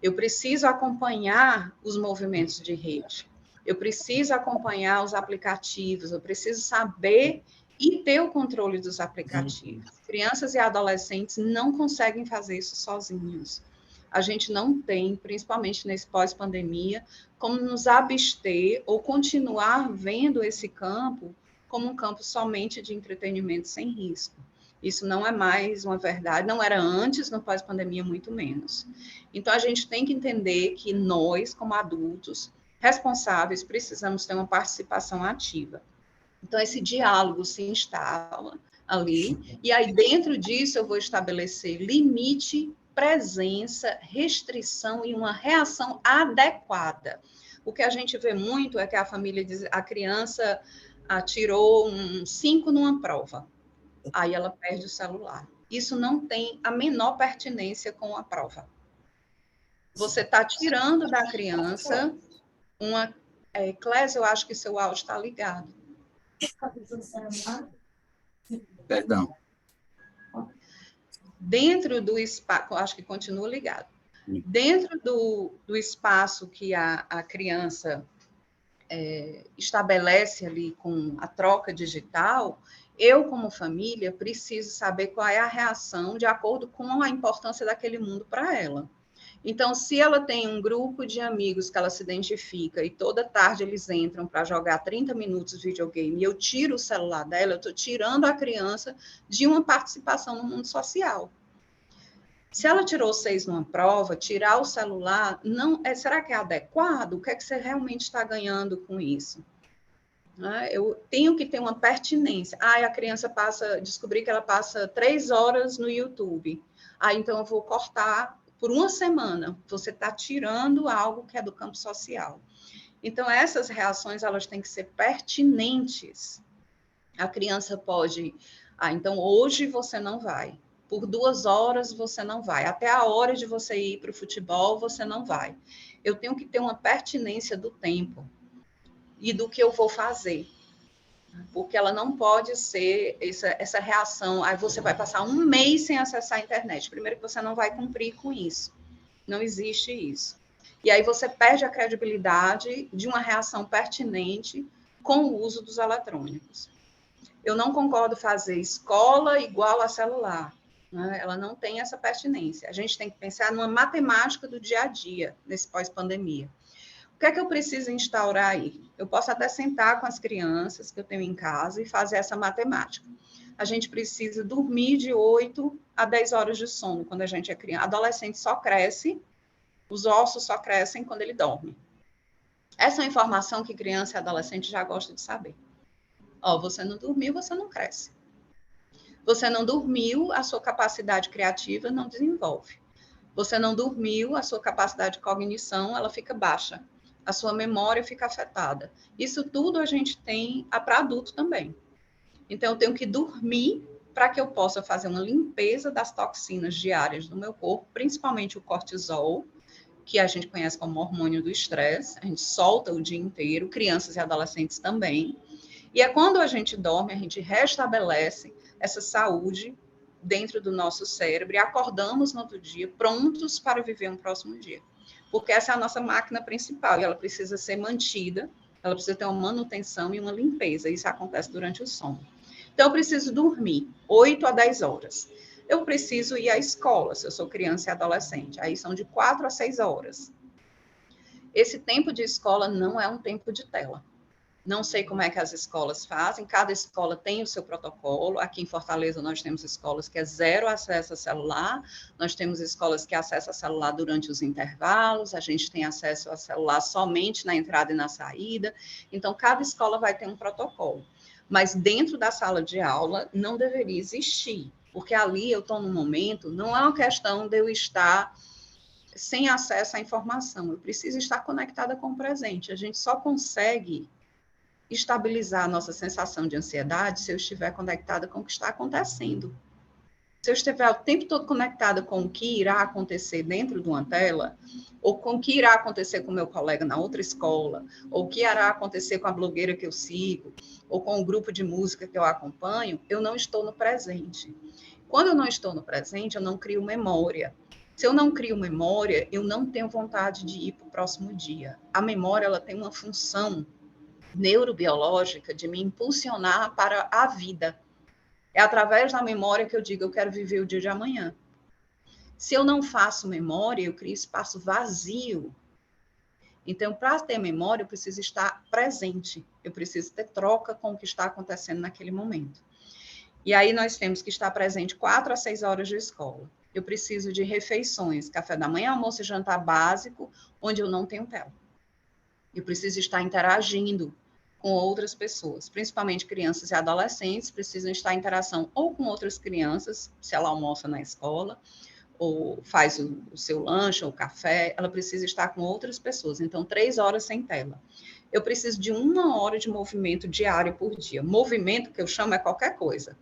S2: Eu preciso acompanhar os movimentos de rede. Eu preciso acompanhar os aplicativos. Eu preciso saber e ter o controle dos aplicativos. Crianças e adolescentes não conseguem fazer isso sozinhos. A gente não tem, principalmente nesse pós-pandemia, como nos abster ou continuar vendo esse campo como um campo somente de entretenimento sem risco. Isso não é mais uma verdade, não era antes, no pós-pandemia, muito menos. Então, a gente tem que entender que nós, como adultos responsáveis, precisamos ter uma participação ativa. Então, esse diálogo se instala ali, e aí, dentro disso, eu vou estabelecer limite, presença, restrição e uma reação adequada. O que a gente vê muito é que a família diz, a criança tirou um 5 numa prova, aí ela perde o celular. Isso não tem a menor pertinência com a prova. Você está tirando da criança uma... Clésia, eu acho que seu áudio está ligado.
S4: Perdão.
S2: Dentro do espaço, acho que continua ligado. Dentro do espaço que a criança estabelece ali com a troca digital, eu, como família, preciso saber qual é a reação de acordo com a importância daquele mundo para ela. Então, se ela tem um grupo de amigos que ela se identifica e toda tarde eles entram para jogar 30 minutos de videogame e eu tiro o celular dela, eu estou tirando a criança de uma participação no mundo social. Se ela tirou 6 numa prova, tirar o celular, será que é adequado? O que é que você realmente está ganhando com isso? Eu tenho que ter uma pertinência. A criança descobri que ela passa 3 horas no YouTube. Então eu vou cortar por uma semana. Você está tirando algo que é do campo social. Então, essas reações, elas têm que ser pertinentes. A criança pode... então hoje você não vai. Por 2 horas você não vai. Até a hora de você ir para o futebol, você não vai. Eu tenho que ter uma pertinência do tempo e do que eu vou fazer. Porque ela não pode ser essa reação. Aí você vai passar 1 mês sem acessar a internet. Primeiro que você não vai cumprir com isso. Não existe isso. E aí você perde a credibilidade de uma reação pertinente com o uso dos eletrônicos. Eu não concordo fazer escola igual a celular. Né? Ela não tem essa pertinência. A gente tem que pensar numa matemática do dia a dia, nesse pós-pandemia. O que é que eu preciso instaurar aí? Eu posso até sentar com as crianças que eu tenho em casa e fazer essa matemática. A gente precisa dormir de 8 a 10 horas de sono quando a gente é criança. Adolescente só cresce, os ossos só crescem quando ele dorme. Essa é uma informação que criança e adolescente já gostam de saber. Você não dormiu, você não cresce. Você não dormiu, a sua capacidade criativa não desenvolve. Você não dormiu, a sua capacidade de cognição, ela fica baixa. A sua memória fica afetada. Isso tudo a gente tem para adulto também. Então, eu tenho que dormir para que eu possa fazer uma limpeza das toxinas diárias do meu corpo, principalmente o cortisol, que a gente conhece como hormônio do estresse. A gente solta o dia inteiro, crianças e adolescentes também. E é quando a gente dorme, a gente restabelece essa saúde dentro do nosso cérebro e acordamos no outro dia prontos para viver um próximo dia. Porque essa é a nossa máquina principal e ela precisa ser mantida, ela precisa ter uma manutenção e uma limpeza. Isso acontece durante o sono. Então, eu preciso dormir 8 a 10 horas. Eu preciso ir à escola, se eu sou criança e adolescente. Aí são de 4 a 6 horas. Esse tempo de escola não é um tempo de tela. Não sei como é que as escolas fazem, cada escola tem o seu protocolo. Aqui em Fortaleza nós temos escolas que é 0 acesso a celular, nós temos escolas que acessam a celular durante os intervalos, a gente tem acesso a celular somente na entrada e na saída. Então, cada escola vai ter um protocolo. Mas dentro da sala de aula não deveria existir, porque ali eu estou num momento, não é uma questão de eu estar sem acesso à informação, eu preciso estar conectada com o presente. A gente só consegue estabilizar a nossa sensação de ansiedade se eu estiver conectada com o que está acontecendo. Se eu estiver o tempo todo conectada com o que irá acontecer dentro de uma tela, ou com o que irá acontecer com o meu colega na outra escola, ou o que irá acontecer com a blogueira que eu sigo, ou com o grupo de música que eu acompanho, eu não estou no presente. Quando eu não estou no presente, eu não crio memória. Se eu não crio memória, eu não tenho vontade de ir para o próximo dia. A memória, ela tem uma função neurobiológica de me impulsionar para a vida. É através da memória que eu digo, eu quero viver o dia de amanhã. Se eu não faço memória, eu crio espaço vazio. Então, para ter memória, eu preciso estar presente. Eu preciso ter troca com o que está acontecendo naquele momento. E aí nós temos que estar presente 4 a 6 horas de escola. Eu preciso de refeições, café da manhã, almoço e jantar básico, onde eu não tenho tela. Eu preciso estar interagindo com outras pessoas, principalmente crianças e adolescentes, precisam estar em interação ou com outras crianças, se ela almoça na escola, ou faz o seu lanche ou café, ela precisa estar com outras pessoas. Então, 3 horas sem tela. Eu preciso de 1 hora de movimento diário por dia. Movimento, que eu chamo, é qualquer coisa.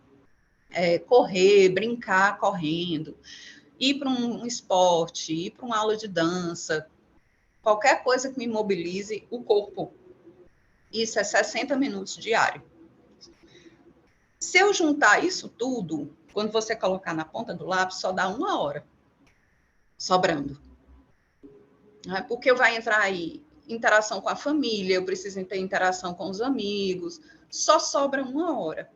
S2: Correr, brincar correndo, ir para um esporte, ir para uma aula de dança, qualquer coisa que me mobilize o corpo. Isso é 60 minutos diário. Se eu juntar isso tudo, quando você colocar na ponta do lápis, só dá 1 hora sobrando. Porque vai entrar aí interação com a família, eu preciso ter interação com os amigos, só sobra 1 hora.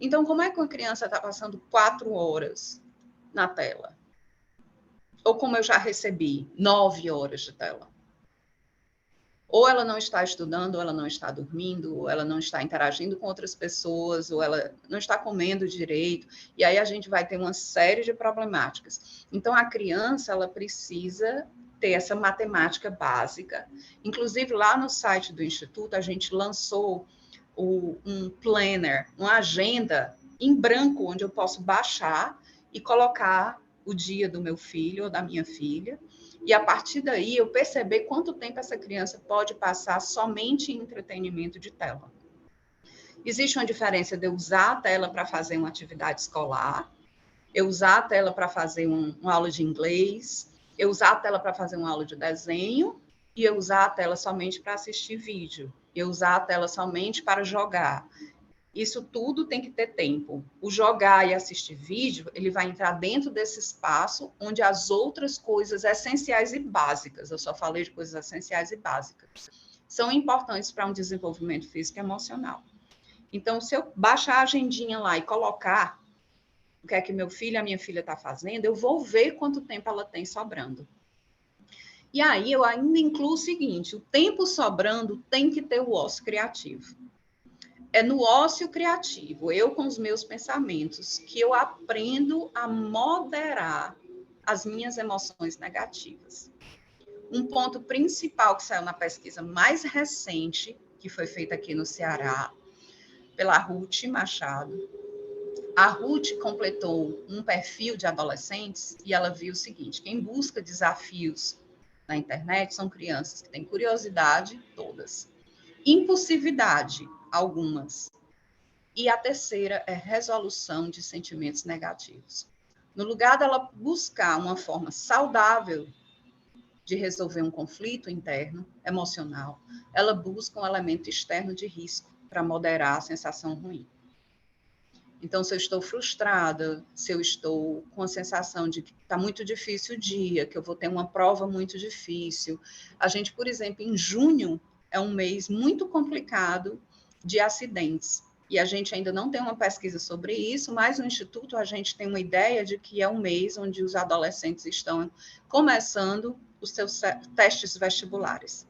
S2: Então, como é que uma criança está passando 4 horas na tela? Ou como eu já recebi, 9 horas de tela. Ou ela não está estudando, ou ela não está dormindo, ou ela não está interagindo com outras pessoas, ou ela não está comendo direito. E aí a gente vai ter uma série de problemáticas. Então, a criança, ela precisa ter essa matemática básica. Inclusive, lá no site do Instituto, a gente lançou um planner, uma agenda em branco, onde eu posso baixar e colocar o dia do meu filho ou da minha filha, e a partir daí eu perceber quanto tempo essa criança pode passar somente em entretenimento de tela. Existe uma diferença de eu usar a tela para fazer uma atividade escolar, eu usar a tela para fazer uma aula de inglês, eu usar a tela para fazer uma aula de desenho, e eu usar a tela somente para assistir vídeo, eu usar a tela somente para jogar. Isso tudo tem que ter tempo. O jogar e assistir vídeo, ele vai entrar dentro desse espaço onde as outras coisas essenciais e básicas, eu só falei de coisas essenciais e básicas, são importantes para um desenvolvimento físico e emocional. Então, se eu baixar a agendinha lá e colocar o que é que meu filho e a minha filha está fazendo, eu vou ver quanto tempo ela tem sobrando. E aí, eu ainda incluo o seguinte, o tempo sobrando tem que ter o ócio criativo. É no ócio criativo, eu com os meus pensamentos, que eu aprendo a moderar as minhas emoções negativas. Um ponto principal que saiu na pesquisa mais recente, que foi feita aqui no Ceará, pela Ruth Machado. A Ruth completou um perfil de adolescentes e ela viu o seguinte, quem busca desafios na internet são crianças que têm curiosidade, todas. Impulsividade, algumas. E a terceira é resolução de sentimentos negativos. No lugar dela buscar uma forma saudável de resolver um conflito interno, emocional, ela busca um elemento externo de risco para moderar a sensação ruim. Então, se eu estou frustrada, se eu estou com a sensação de que está muito difícil o dia, que eu vou ter uma prova muito difícil. A gente, por exemplo, em junho, é um mês muito complicado de acidentes. E a gente ainda não tem uma pesquisa sobre isso, mas no Instituto a gente tem uma ideia de que é um mês onde os adolescentes estão começando os seus testes vestibulares.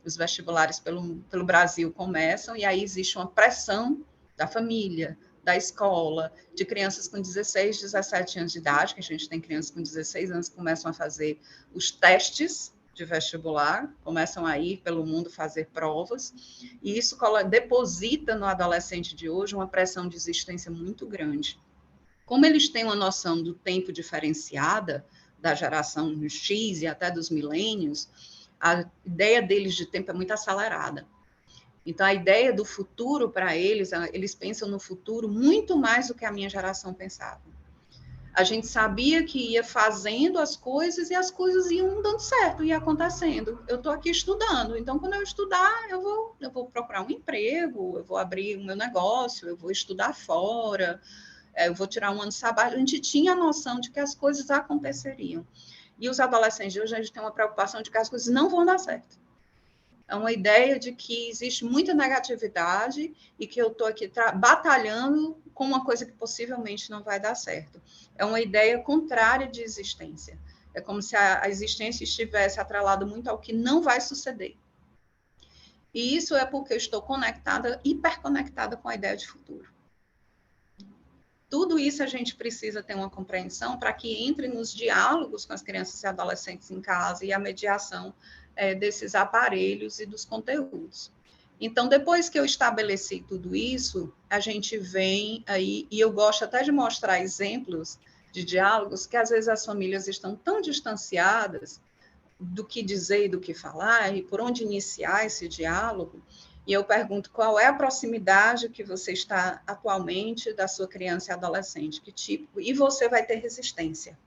S2: Os vestibulares pelo Brasil começam, e aí existe uma pressão da família, da escola, de crianças com 16, 17 anos de idade, que a gente tem crianças com 16 anos que começam a fazer os testes de vestibular, começam a ir pelo mundo fazer provas, e isso deposita no adolescente de hoje uma pressão de existência muito grande. Como eles têm uma noção do tempo diferenciada, da geração X e até dos milênios, a ideia deles de tempo é muito acelerada. Então, a ideia do futuro para eles, eles pensam no futuro muito mais do que a minha geração pensava. A gente sabia que ia fazendo as coisas e as coisas iam dando certo, ia acontecendo. Eu estou aqui estudando, então, quando eu estudar, eu vou procurar um emprego, eu vou abrir o meu negócio, eu vou estudar fora, eu vou tirar um ano sabático. A gente tinha a noção de que as coisas aconteceriam. E os adolescentes de hoje, a gente tem uma preocupação de que as coisas não vão dar certo. É uma ideia de que existe muita negatividade e que eu estou aqui batalhando com uma coisa que possivelmente não vai dar certo. É uma ideia contrária de existência. É como se a existência estivesse atrelada muito ao que não vai suceder. E isso é porque eu estou conectada, hiperconectada com a ideia de futuro. Tudo isso a gente precisa ter uma compreensão para que entre nos diálogos com as crianças e adolescentes em casa e a mediação desses aparelhos e dos conteúdos. Então, depois que eu estabeleci tudo isso, a gente vem aí, e eu gosto até de mostrar exemplos de diálogos que às vezes as famílias estão tão distanciadas do que dizer e do que falar, e por onde iniciar esse diálogo, e eu pergunto qual é a proximidade que você está atualmente da sua criança e adolescente, que tipo, e você vai ter resistência.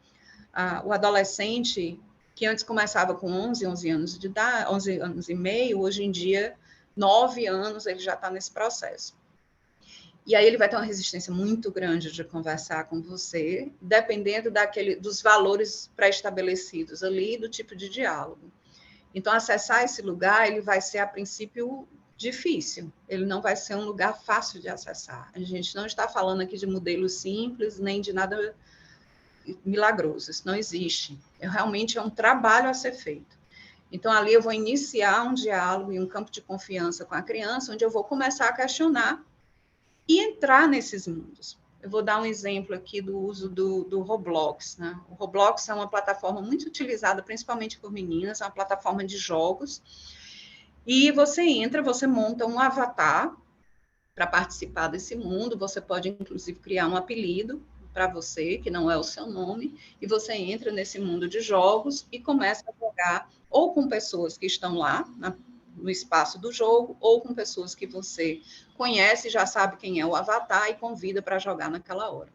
S2: O adolescente, que antes começava com 11 anos de idade, 11 anos e meio, hoje em dia, 9 anos, ele já está nesse processo. E aí ele vai ter uma resistência muito grande de conversar com você, dependendo dos valores pré-estabelecidos ali, do tipo de diálogo. Então, acessar esse lugar, ele vai ser, a princípio, difícil. Ele não vai ser um lugar fácil de acessar. A gente não está falando aqui de modelos simples, nem de nada milagroso. Isso não existe. Realmente é um trabalho a ser feito. Então, ali eu vou iniciar um diálogo e um campo de confiança com a criança, onde eu vou começar a questionar e entrar nesses mundos. Eu vou dar um exemplo aqui do uso do Roblox, né? O Roblox é uma plataforma muito utilizada, principalmente por meninas, é uma plataforma de jogos. E você entra, você monta um avatar para participar desse mundo, você pode, inclusive, criar um apelido para você, que não é o seu nome, e você entra nesse mundo de jogos e começa a jogar ou com pessoas que estão lá no espaço do jogo, ou com pessoas que você conhece, já sabe quem é o avatar e convida para jogar naquela hora.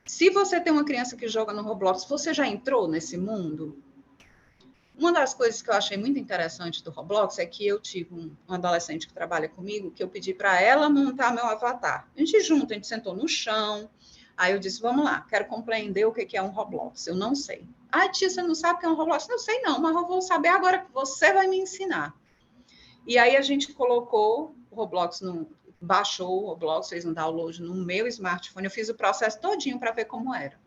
S2: Se você tem uma criança que joga no Roblox, você já entrou nesse mundo? Uma das coisas que eu achei muito interessante do Roblox é que eu tive um adolescente que trabalha comigo, que eu pedi para ela montar meu avatar. A gente sentou no chão, aí eu disse, vamos lá, quero compreender o que é um Roblox, eu não sei. Ah, tia, você não sabe o que é um Roblox? Não sei não, mas eu vou saber agora que você vai me ensinar. E aí a gente colocou o Roblox, baixou o Roblox, fez um download no meu smartphone, eu fiz o processo todinho para ver como era.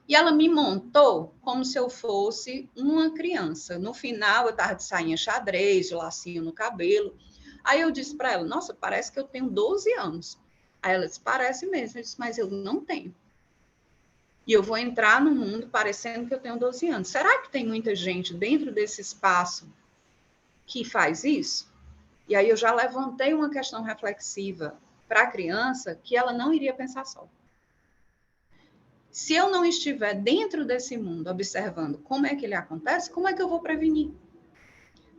S2: E ela me montou como se eu fosse uma criança. No final, eu estava de sainha xadrez, de lacinho no cabelo. Aí eu disse para ela, nossa, parece que eu tenho 12 anos. Aí ela disse, parece mesmo. Eu disse, mas eu não tenho. E eu vou entrar no mundo parecendo que eu tenho 12 anos. Será que tem muita gente dentro desse espaço que faz isso? E aí eu já levantei uma questão reflexiva para a criança que ela não iria pensar só. Se eu não estiver dentro desse mundo, observando como é que ele acontece, como é que eu vou prevenir?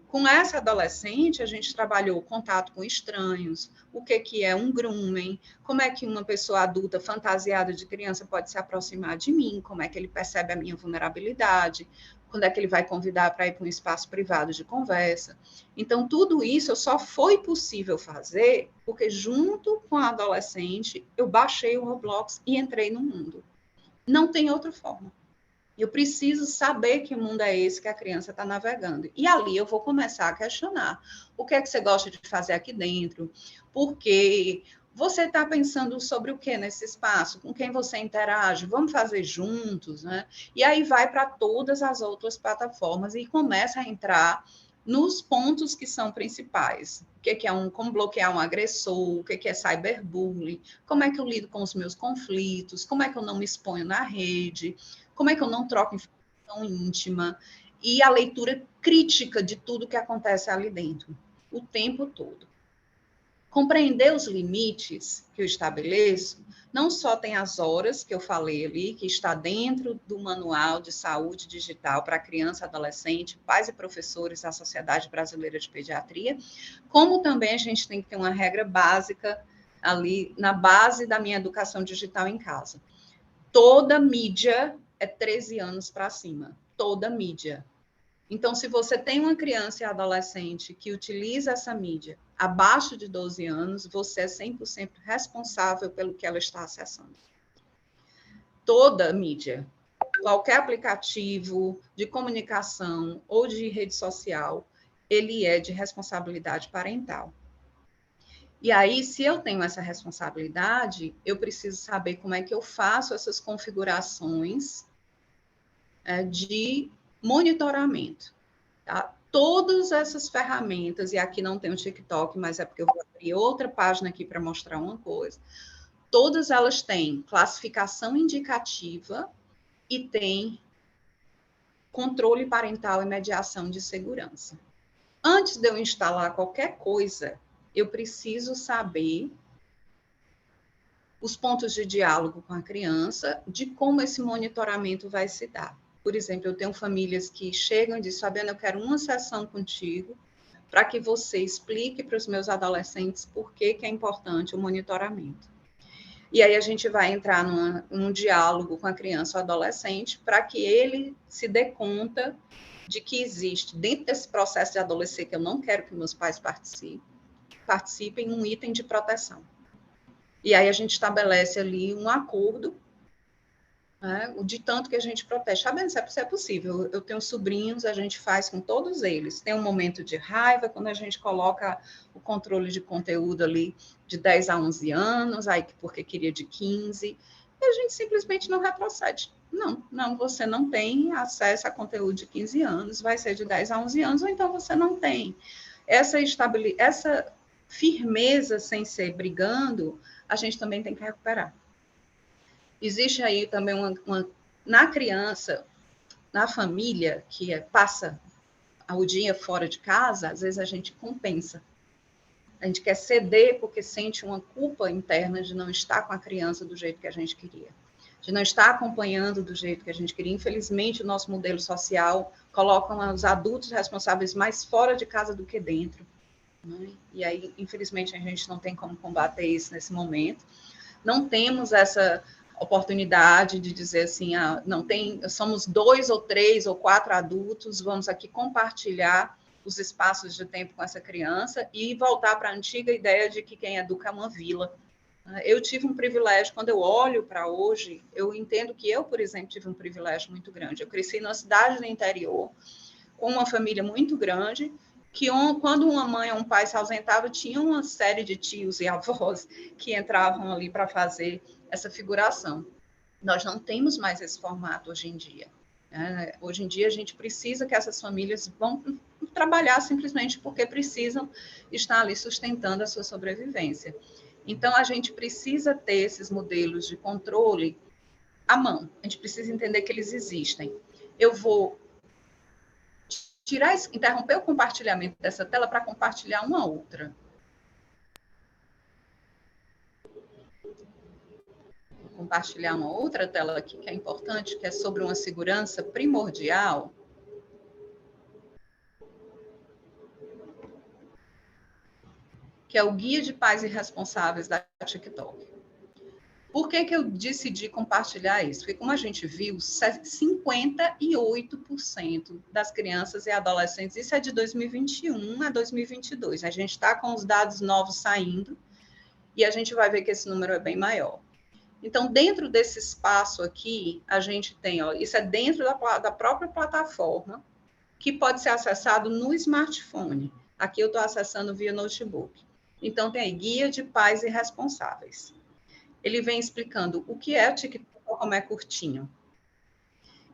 S2: Com essa adolescente, a gente trabalhou contato com estranhos, o que é um grooming, como é que uma pessoa adulta fantasiada de criança pode se aproximar de mim, como é que ele percebe a minha vulnerabilidade, quando é que ele vai convidar para ir para um espaço privado de conversa. Então, tudo isso só foi possível fazer porque, junto com a adolescente, eu baixei o Roblox e entrei no mundo. Não tem outra forma. Eu preciso saber que mundo é esse que a criança está navegando. E ali eu vou começar a questionar. O que é que você gosta de fazer aqui dentro? Por quê? Você está pensando sobre o que nesse espaço? Com quem você interage? Vamos fazer juntos, né? E aí vai para todas as outras plataformas e começa a entrar nos pontos que são principais. O que é como bloquear um agressor, o que é cyberbullying, como é que eu lido com os meus conflitos, como é que eu não me exponho na rede, como é que eu não troco informação íntima, e a leitura crítica de tudo que acontece ali dentro, o tempo todo. Compreender os limites que eu estabeleço, não só tem as horas que eu falei ali, que está dentro do Manual de Saúde Digital para criança, adolescente, pais e professores da Sociedade Brasileira de Pediatria, como também a gente tem que ter uma regra básica ali na base da minha educação digital em casa. Toda mídia é 13 anos para cima, toda mídia. Então, se você tem uma criança e adolescente que utiliza essa mídia abaixo de 12 anos, você é 100% responsável pelo que ela está acessando. Toda mídia, qualquer aplicativo de comunicação ou de rede social, ele é de responsabilidade parental. E aí, se eu tenho essa responsabilidade, eu preciso saber como é que eu faço essas configurações de monitoramento, tá? Todas essas ferramentas, e aqui não tem o TikTok, mas é porque eu vou abrir outra página aqui para mostrar uma coisa, todas elas têm classificação indicativa e têm controle parental e mediação de segurança. Antes de eu instalar qualquer coisa, eu preciso saber os pontos de diálogo com a criança, de como esse monitoramento vai se dar. Por exemplo, eu tenho famílias que chegam e dizem, Fabiana, eu quero uma sessão contigo para que você explique para os meus adolescentes por que é importante o monitoramento. E aí a gente vai entrar num diálogo com a criança ou adolescente para que ele se dê conta de que existe, dentro desse processo de adolescer, que eu não quero que meus pais participem, um item de proteção. E aí a gente estabelece ali um acordo, né, de tanto que a gente protege. Sabendo se é possível. Eu tenho sobrinhos, a gente faz com todos eles. Tem um momento de raiva, quando a gente coloca o controle de conteúdo ali de 10 a 11 anos, aí porque queria de 15, e a gente simplesmente não retrocede. Não, você não tem acesso a conteúdo de 15 anos, vai ser de 10 a 11 anos, ou então você não tem. Essa firmeza sem ser brigando, a gente também tem que recuperar. Existe aí também na criança, na família, que passa o dia fora de casa, às vezes a gente compensa. A gente quer ceder porque sente uma culpa interna de não estar com a criança do jeito que a gente queria, de não estar acompanhando do jeito que a gente queria. Infelizmente, o nosso modelo social coloca os adultos responsáveis mais fora de casa do que dentro, né? E aí, infelizmente, a gente não tem como combater isso nesse momento. Não temos essa oportunidade de dizer assim, somos 2 ou 3 ou 4 adultos, vamos aqui compartilhar os espaços de tempo com essa criança e voltar para a antiga ideia de que quem educa é uma vila. Eu tive um privilégio, quando eu olho para hoje, eu entendo que eu, por exemplo, tive um privilégio muito grande. Eu cresci numa cidade do interior, com uma família muito grande, que quando uma mãe ou um pai se ausentava, tinha uma série de tios e avós que entravam ali para fazer essa figuração. Nós não temos mais esse formato hoje em dia. Hoje em dia, a gente precisa que essas famílias vão trabalhar simplesmente porque precisam estar ali sustentando a sua sobrevivência. Então, a gente precisa ter esses modelos de controle à mão. A gente precisa entender que eles existem. Eu vou interromper o compartilhamento dessa tela para compartilhar uma outra. Vou compartilhar uma outra tela aqui que é importante, que é sobre uma segurança primordial. Que é o Guia de Pais Irresponsáveis da TikTok. Por que eu decidi compartilhar isso? Porque, como a gente viu, 58% das crianças e adolescentes, isso é de 2021 a 2022, a gente está com os dados novos saindo e a gente vai ver que esse número é bem maior. Então, dentro desse espaço aqui, a gente tem, isso é dentro da própria plataforma, que pode ser acessado no smartphone. Aqui eu estou acessando via notebook. Então, tem aí Guia de Pais Irresponsáveis. Ele vem explicando o que é o TikTok, como é curtinho.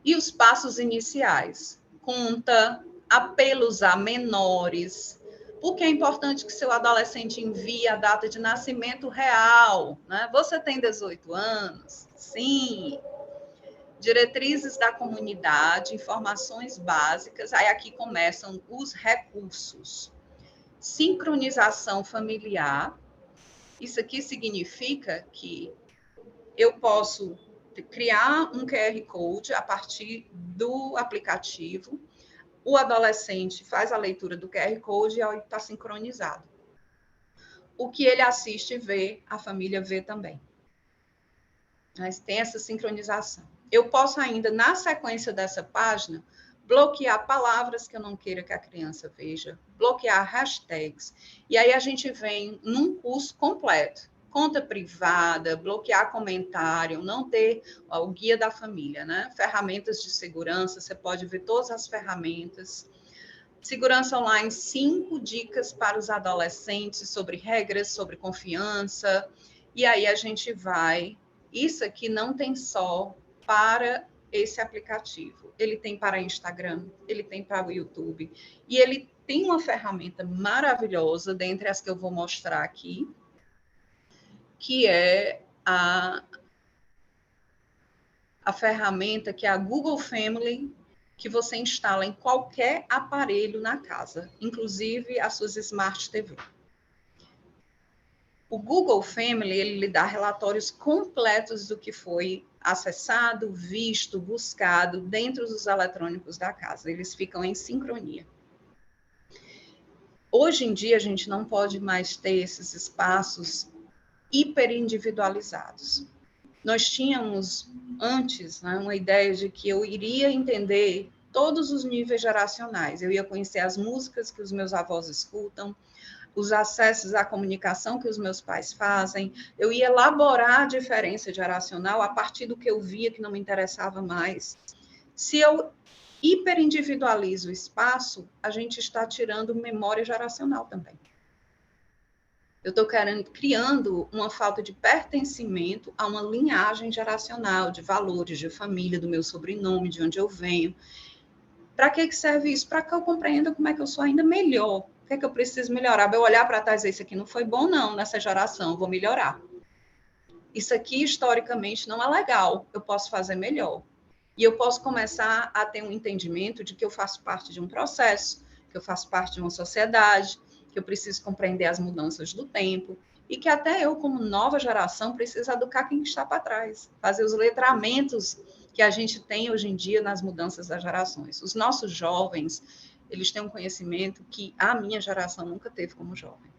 S2: E os passos iniciais. Conta, apelos a menores. Porque é importante que seu adolescente envie a data de nascimento real, né? Você tem 18 anos? Sim. Diretrizes da comunidade, informações básicas. Aí aqui começam os recursos. Sincronização familiar. Isso aqui significa que eu posso criar um QR Code a partir do aplicativo, o adolescente faz a leitura do QR Code e está sincronizado. O que ele assiste e vê, a família vê também. Mas tem essa sincronização. Eu posso ainda, na sequência dessa página, bloquear palavras que eu não queira que a criança veja, bloquear hashtags. E aí a gente vem num curso completo. Conta privada, bloquear comentário, não ter o guia da família, né? Ferramentas de segurança, você pode ver todas as ferramentas. Segurança online, 5 dicas para os adolescentes sobre regras, sobre confiança. E aí a gente vai... Isso aqui não tem só para esse aplicativo. Ele tem para Instagram, ele tem para o YouTube. E ele tem uma ferramenta maravilhosa, dentre as que eu vou mostrar aqui, que é a ferramenta que é a Google Family, que você instala em qualquer aparelho na casa, inclusive as suas Smart TV. O Google Family, ele lhe dá relatórios completos do que foi acessado, visto, buscado dentro dos eletrônicos da casa. Eles ficam em sincronia. Hoje em dia, a gente não pode mais ter esses espaços hiperindividualizados. Nós tínhamos antes, né, uma ideia de que eu iria entender todos os níveis geracionais. Eu ia conhecer as músicas que os meus avós escutam, os acessos à comunicação que os meus pais fazem. Eu ia elaborar a diferença geracional a partir do que eu via que não me interessava mais. Se eu hiperindividualizo o espaço, a gente está tirando memória geracional também. Eu estou criando uma falta de pertencimento a uma linhagem geracional, de valores, de família, do meu sobrenome, de onde eu venho. Para que serve isso? Para que eu compreenda como é que eu sou ainda melhor. O que é que eu preciso melhorar? Eu olhar para trás e dizer, isso aqui não foi bom, não, nessa geração, eu vou melhorar. Isso aqui, historicamente, não é legal, eu posso fazer melhor. E eu posso começar a ter um entendimento de que eu faço parte de um processo, que eu faço parte de uma sociedade, que eu preciso compreender as mudanças do tempo, e que até eu, como nova geração, preciso educar quem está para trás, fazer os letramentos que a gente tem hoje em dia nas mudanças das gerações. Os nossos jovens, eles têm um conhecimento que a minha geração nunca teve como jovem.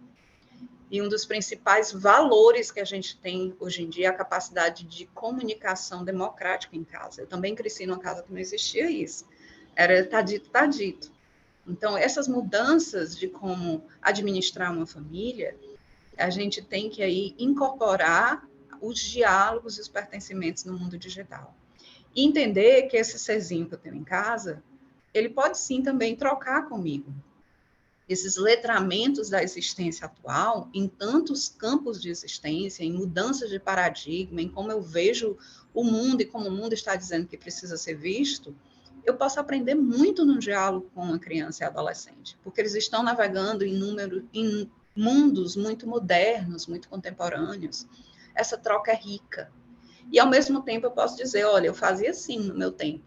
S2: E um dos principais valores que a gente tem hoje em dia é a capacidade de comunicação democrática em casa. Eu também cresci numa casa que não existia isso. Era tá dito, tá dito. Então, essas mudanças de como administrar uma família, a gente tem que aí incorporar os diálogos e os pertencimentos no mundo digital. E entender que esse serzinho que eu tenho em casa, ele pode sim também trocar comigo. Esses letramentos da existência atual, em tantos campos de existência, em mudanças de paradigma, em como eu vejo o mundo e como o mundo está dizendo que precisa ser visto, eu posso aprender muito no diálogo com uma criança e adolescente, porque eles estão navegando em mundos muito modernos, muito contemporâneos. Essa troca é rica. E, ao mesmo tempo, eu posso dizer, olha, eu fazia assim no meu tempo.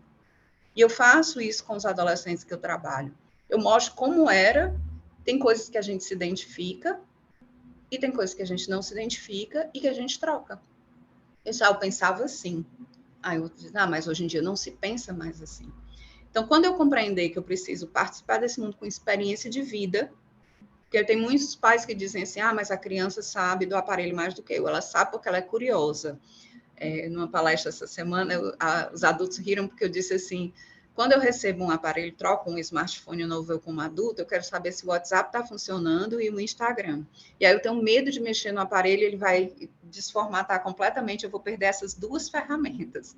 S2: E eu faço isso com os adolescentes que eu trabalho. Eu mostro como era, tem coisas que a gente se identifica, e tem coisas que a gente não se identifica e que a gente troca. Eu pensava assim. Aí eu disse, mas hoje em dia não se pensa mais assim. Então, quando eu compreender que eu preciso participar desse mundo com experiência de vida, porque tem muitos pais que dizem assim, mas a criança sabe do aparelho mais do que eu, ela sabe porque ela é curiosa. Numa palestra essa semana, os adultos riram porque eu disse assim, quando eu recebo um aparelho, troco um smartphone novo eu como adulto, eu quero saber se o WhatsApp está funcionando e o Instagram. E aí eu tenho medo de mexer no aparelho, ele vai desformatar completamente, eu vou perder essas duas ferramentas.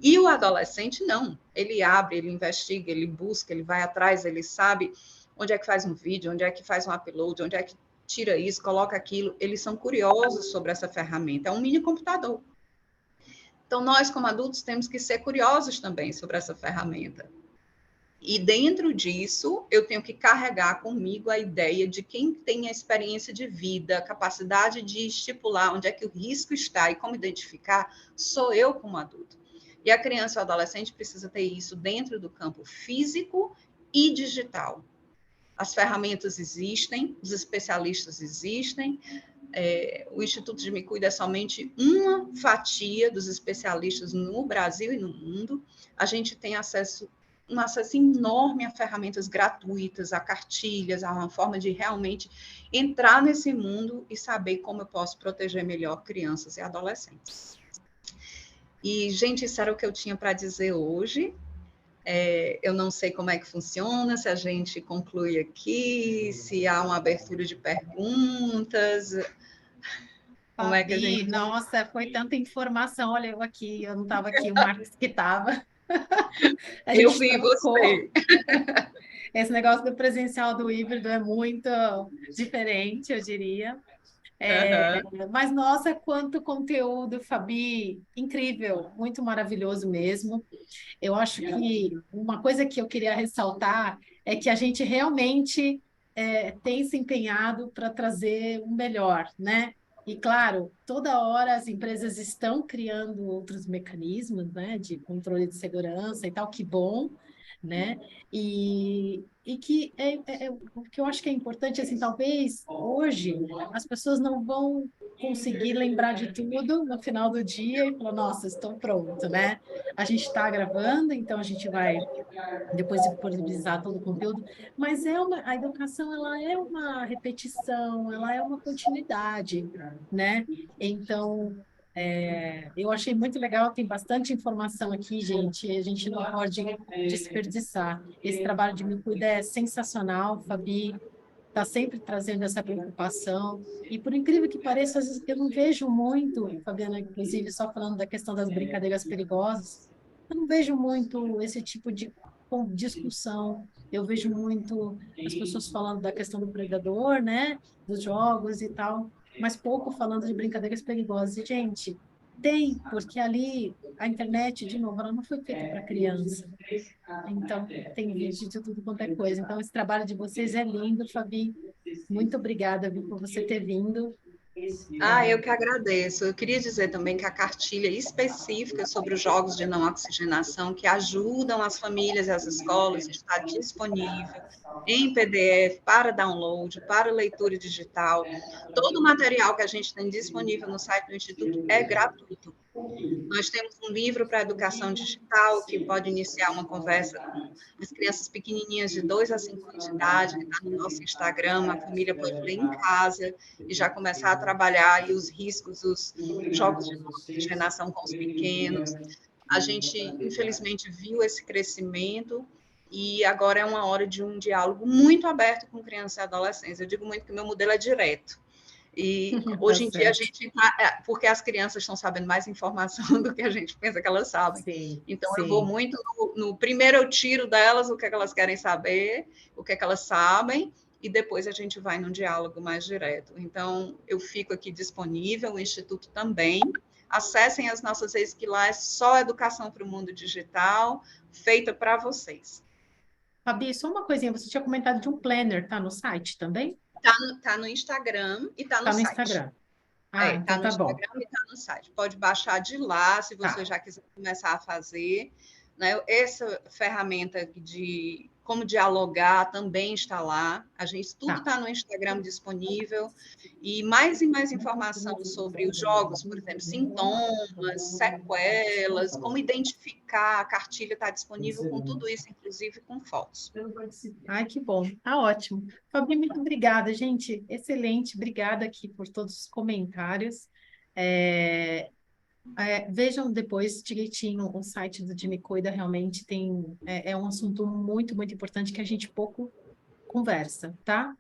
S2: E o adolescente, não. Ele abre, ele investiga, ele busca, ele vai atrás, ele sabe onde é que faz um vídeo, onde é que faz um upload, onde é que tira isso, coloca aquilo. Eles são curiosos sobre essa ferramenta. É um mini computador. Então, nós, como adultos, temos que ser curiosos também sobre essa ferramenta. E dentro disso, eu tenho que carregar comigo a ideia de quem tem a experiência de vida, a capacidade de estipular onde é que o risco está e como identificar, sou eu como adulto. E a criança ou adolescente precisa ter isso dentro do campo físico e digital. As ferramentas existem, os especialistas existem, o Instituto de Me Cuida é somente uma fatia dos especialistas no Brasil e no mundo. A gente tem um acesso enorme a ferramentas gratuitas, a cartilhas, a uma forma de realmente entrar nesse mundo e saber como eu posso proteger melhor crianças e adolescentes. E, gente, isso era o que eu tinha para dizer hoje. Eu não sei como é que funciona, se a gente conclui aqui, se há uma abertura de perguntas.
S5: Como é que a gente... Nossa, foi tanta informação. Olha, eu não estava aqui, o Marcos que estava.
S2: Eu vi você.
S5: Esse negócio do presencial do híbrido é muito diferente, eu diria. Mas, nossa, quanto conteúdo, Fabi, incrível, muito maravilhoso mesmo. Eu acho que uma coisa que eu queria ressaltar é que a gente realmente tem se empenhado para trazer o melhor, né? E, claro, toda hora as empresas estão criando outros mecanismos, né, de controle de segurança e tal, que bom, né? E que o que eu acho que é importante, assim, talvez hoje as pessoas não vão conseguir lembrar de tudo no final do dia e falar, nossa, estou pronto, né? A gente está gravando, então a gente vai depois disponibilizar todo o conteúdo, mas a educação ela é uma repetição, ela é uma continuidade, né? Então, eu achei muito legal, tem bastante informação aqui, gente, a gente não pode desperdiçar. Esse trabalho de Me Cuida é sensacional, Fabi está sempre trazendo essa preocupação, e por incrível que pareça, às vezes eu não vejo muito, Fabiana, inclusive, só falando da questão das brincadeiras perigosas, eu não vejo muito esse tipo de com discussão. Eu vejo muito as pessoas falando da questão do predador, né? Dos jogos e tal, mas pouco falando de brincadeiras perigosas. E, gente, tem, porque ali a internet, de novo, ela não foi feita para criança. Então, tem vídeo de tudo quanto é coisa. Então, esse trabalho de vocês é lindo, Fabi. Muito obrigada, viu, por você ter vindo.
S2: Eu que agradeço. Eu queria dizer também que a cartilha específica sobre os jogos de não oxigenação, que ajudam as famílias e as escolas, está disponível em PDF para download, para leitura digital. Todo o material que a gente tem disponível no site do Instituto é gratuito. Nós temos um livro para educação digital, que pode iniciar uma conversa com as crianças pequenininhas de 2 a 5 anos de idade, que está no nosso Instagram, a família pode ler em casa e já começar a trabalhar aí os riscos dos jogos de oxigenação com os pequenos. A gente, infelizmente, viu esse crescimento e agora é uma hora de um diálogo muito aberto com crianças e adolescentes. Eu digo muito que meu modelo é direto. E hoje em dia a gente porque as crianças estão sabendo mais informação do que a gente pensa que elas sabem.
S5: Sim,
S2: então
S5: sim.
S2: Eu vou muito no primeiro eu tiro delas o que é que elas querem saber, o que é que elas sabem, e depois a gente vai num diálogo mais direto. Então eu fico aqui disponível, o Instituto também. Acessem as nossas redes, que lá é só educação para o mundo digital, feita para vocês.
S5: Fabi, só uma coisinha, você tinha comentado de um planner, tá no site também?
S2: Tá no Instagram e tá no
S5: Tá no
S2: site.
S5: Instagram.
S2: Tá
S5: Então
S2: no
S5: tá bom.
S2: Instagram e tá no site. Pode baixar de lá, se você já quiser começar a fazer. Né? Essa ferramenta de como dialogar também está lá. A gente tudo está no Instagram disponível. E mais informação sobre os jogos, por exemplo, sintomas, sequelas, como identificar. A cartilha está disponível com tudo isso, inclusive com fotos.
S5: Ai, que bom. Tá ótimo. Fabi, muito obrigada, gente. Excelente. Obrigada aqui por todos os comentários. Vejam depois direitinho o site do Jimmy Cuida, realmente é um assunto muito, muito importante que a gente pouco conversa, tá?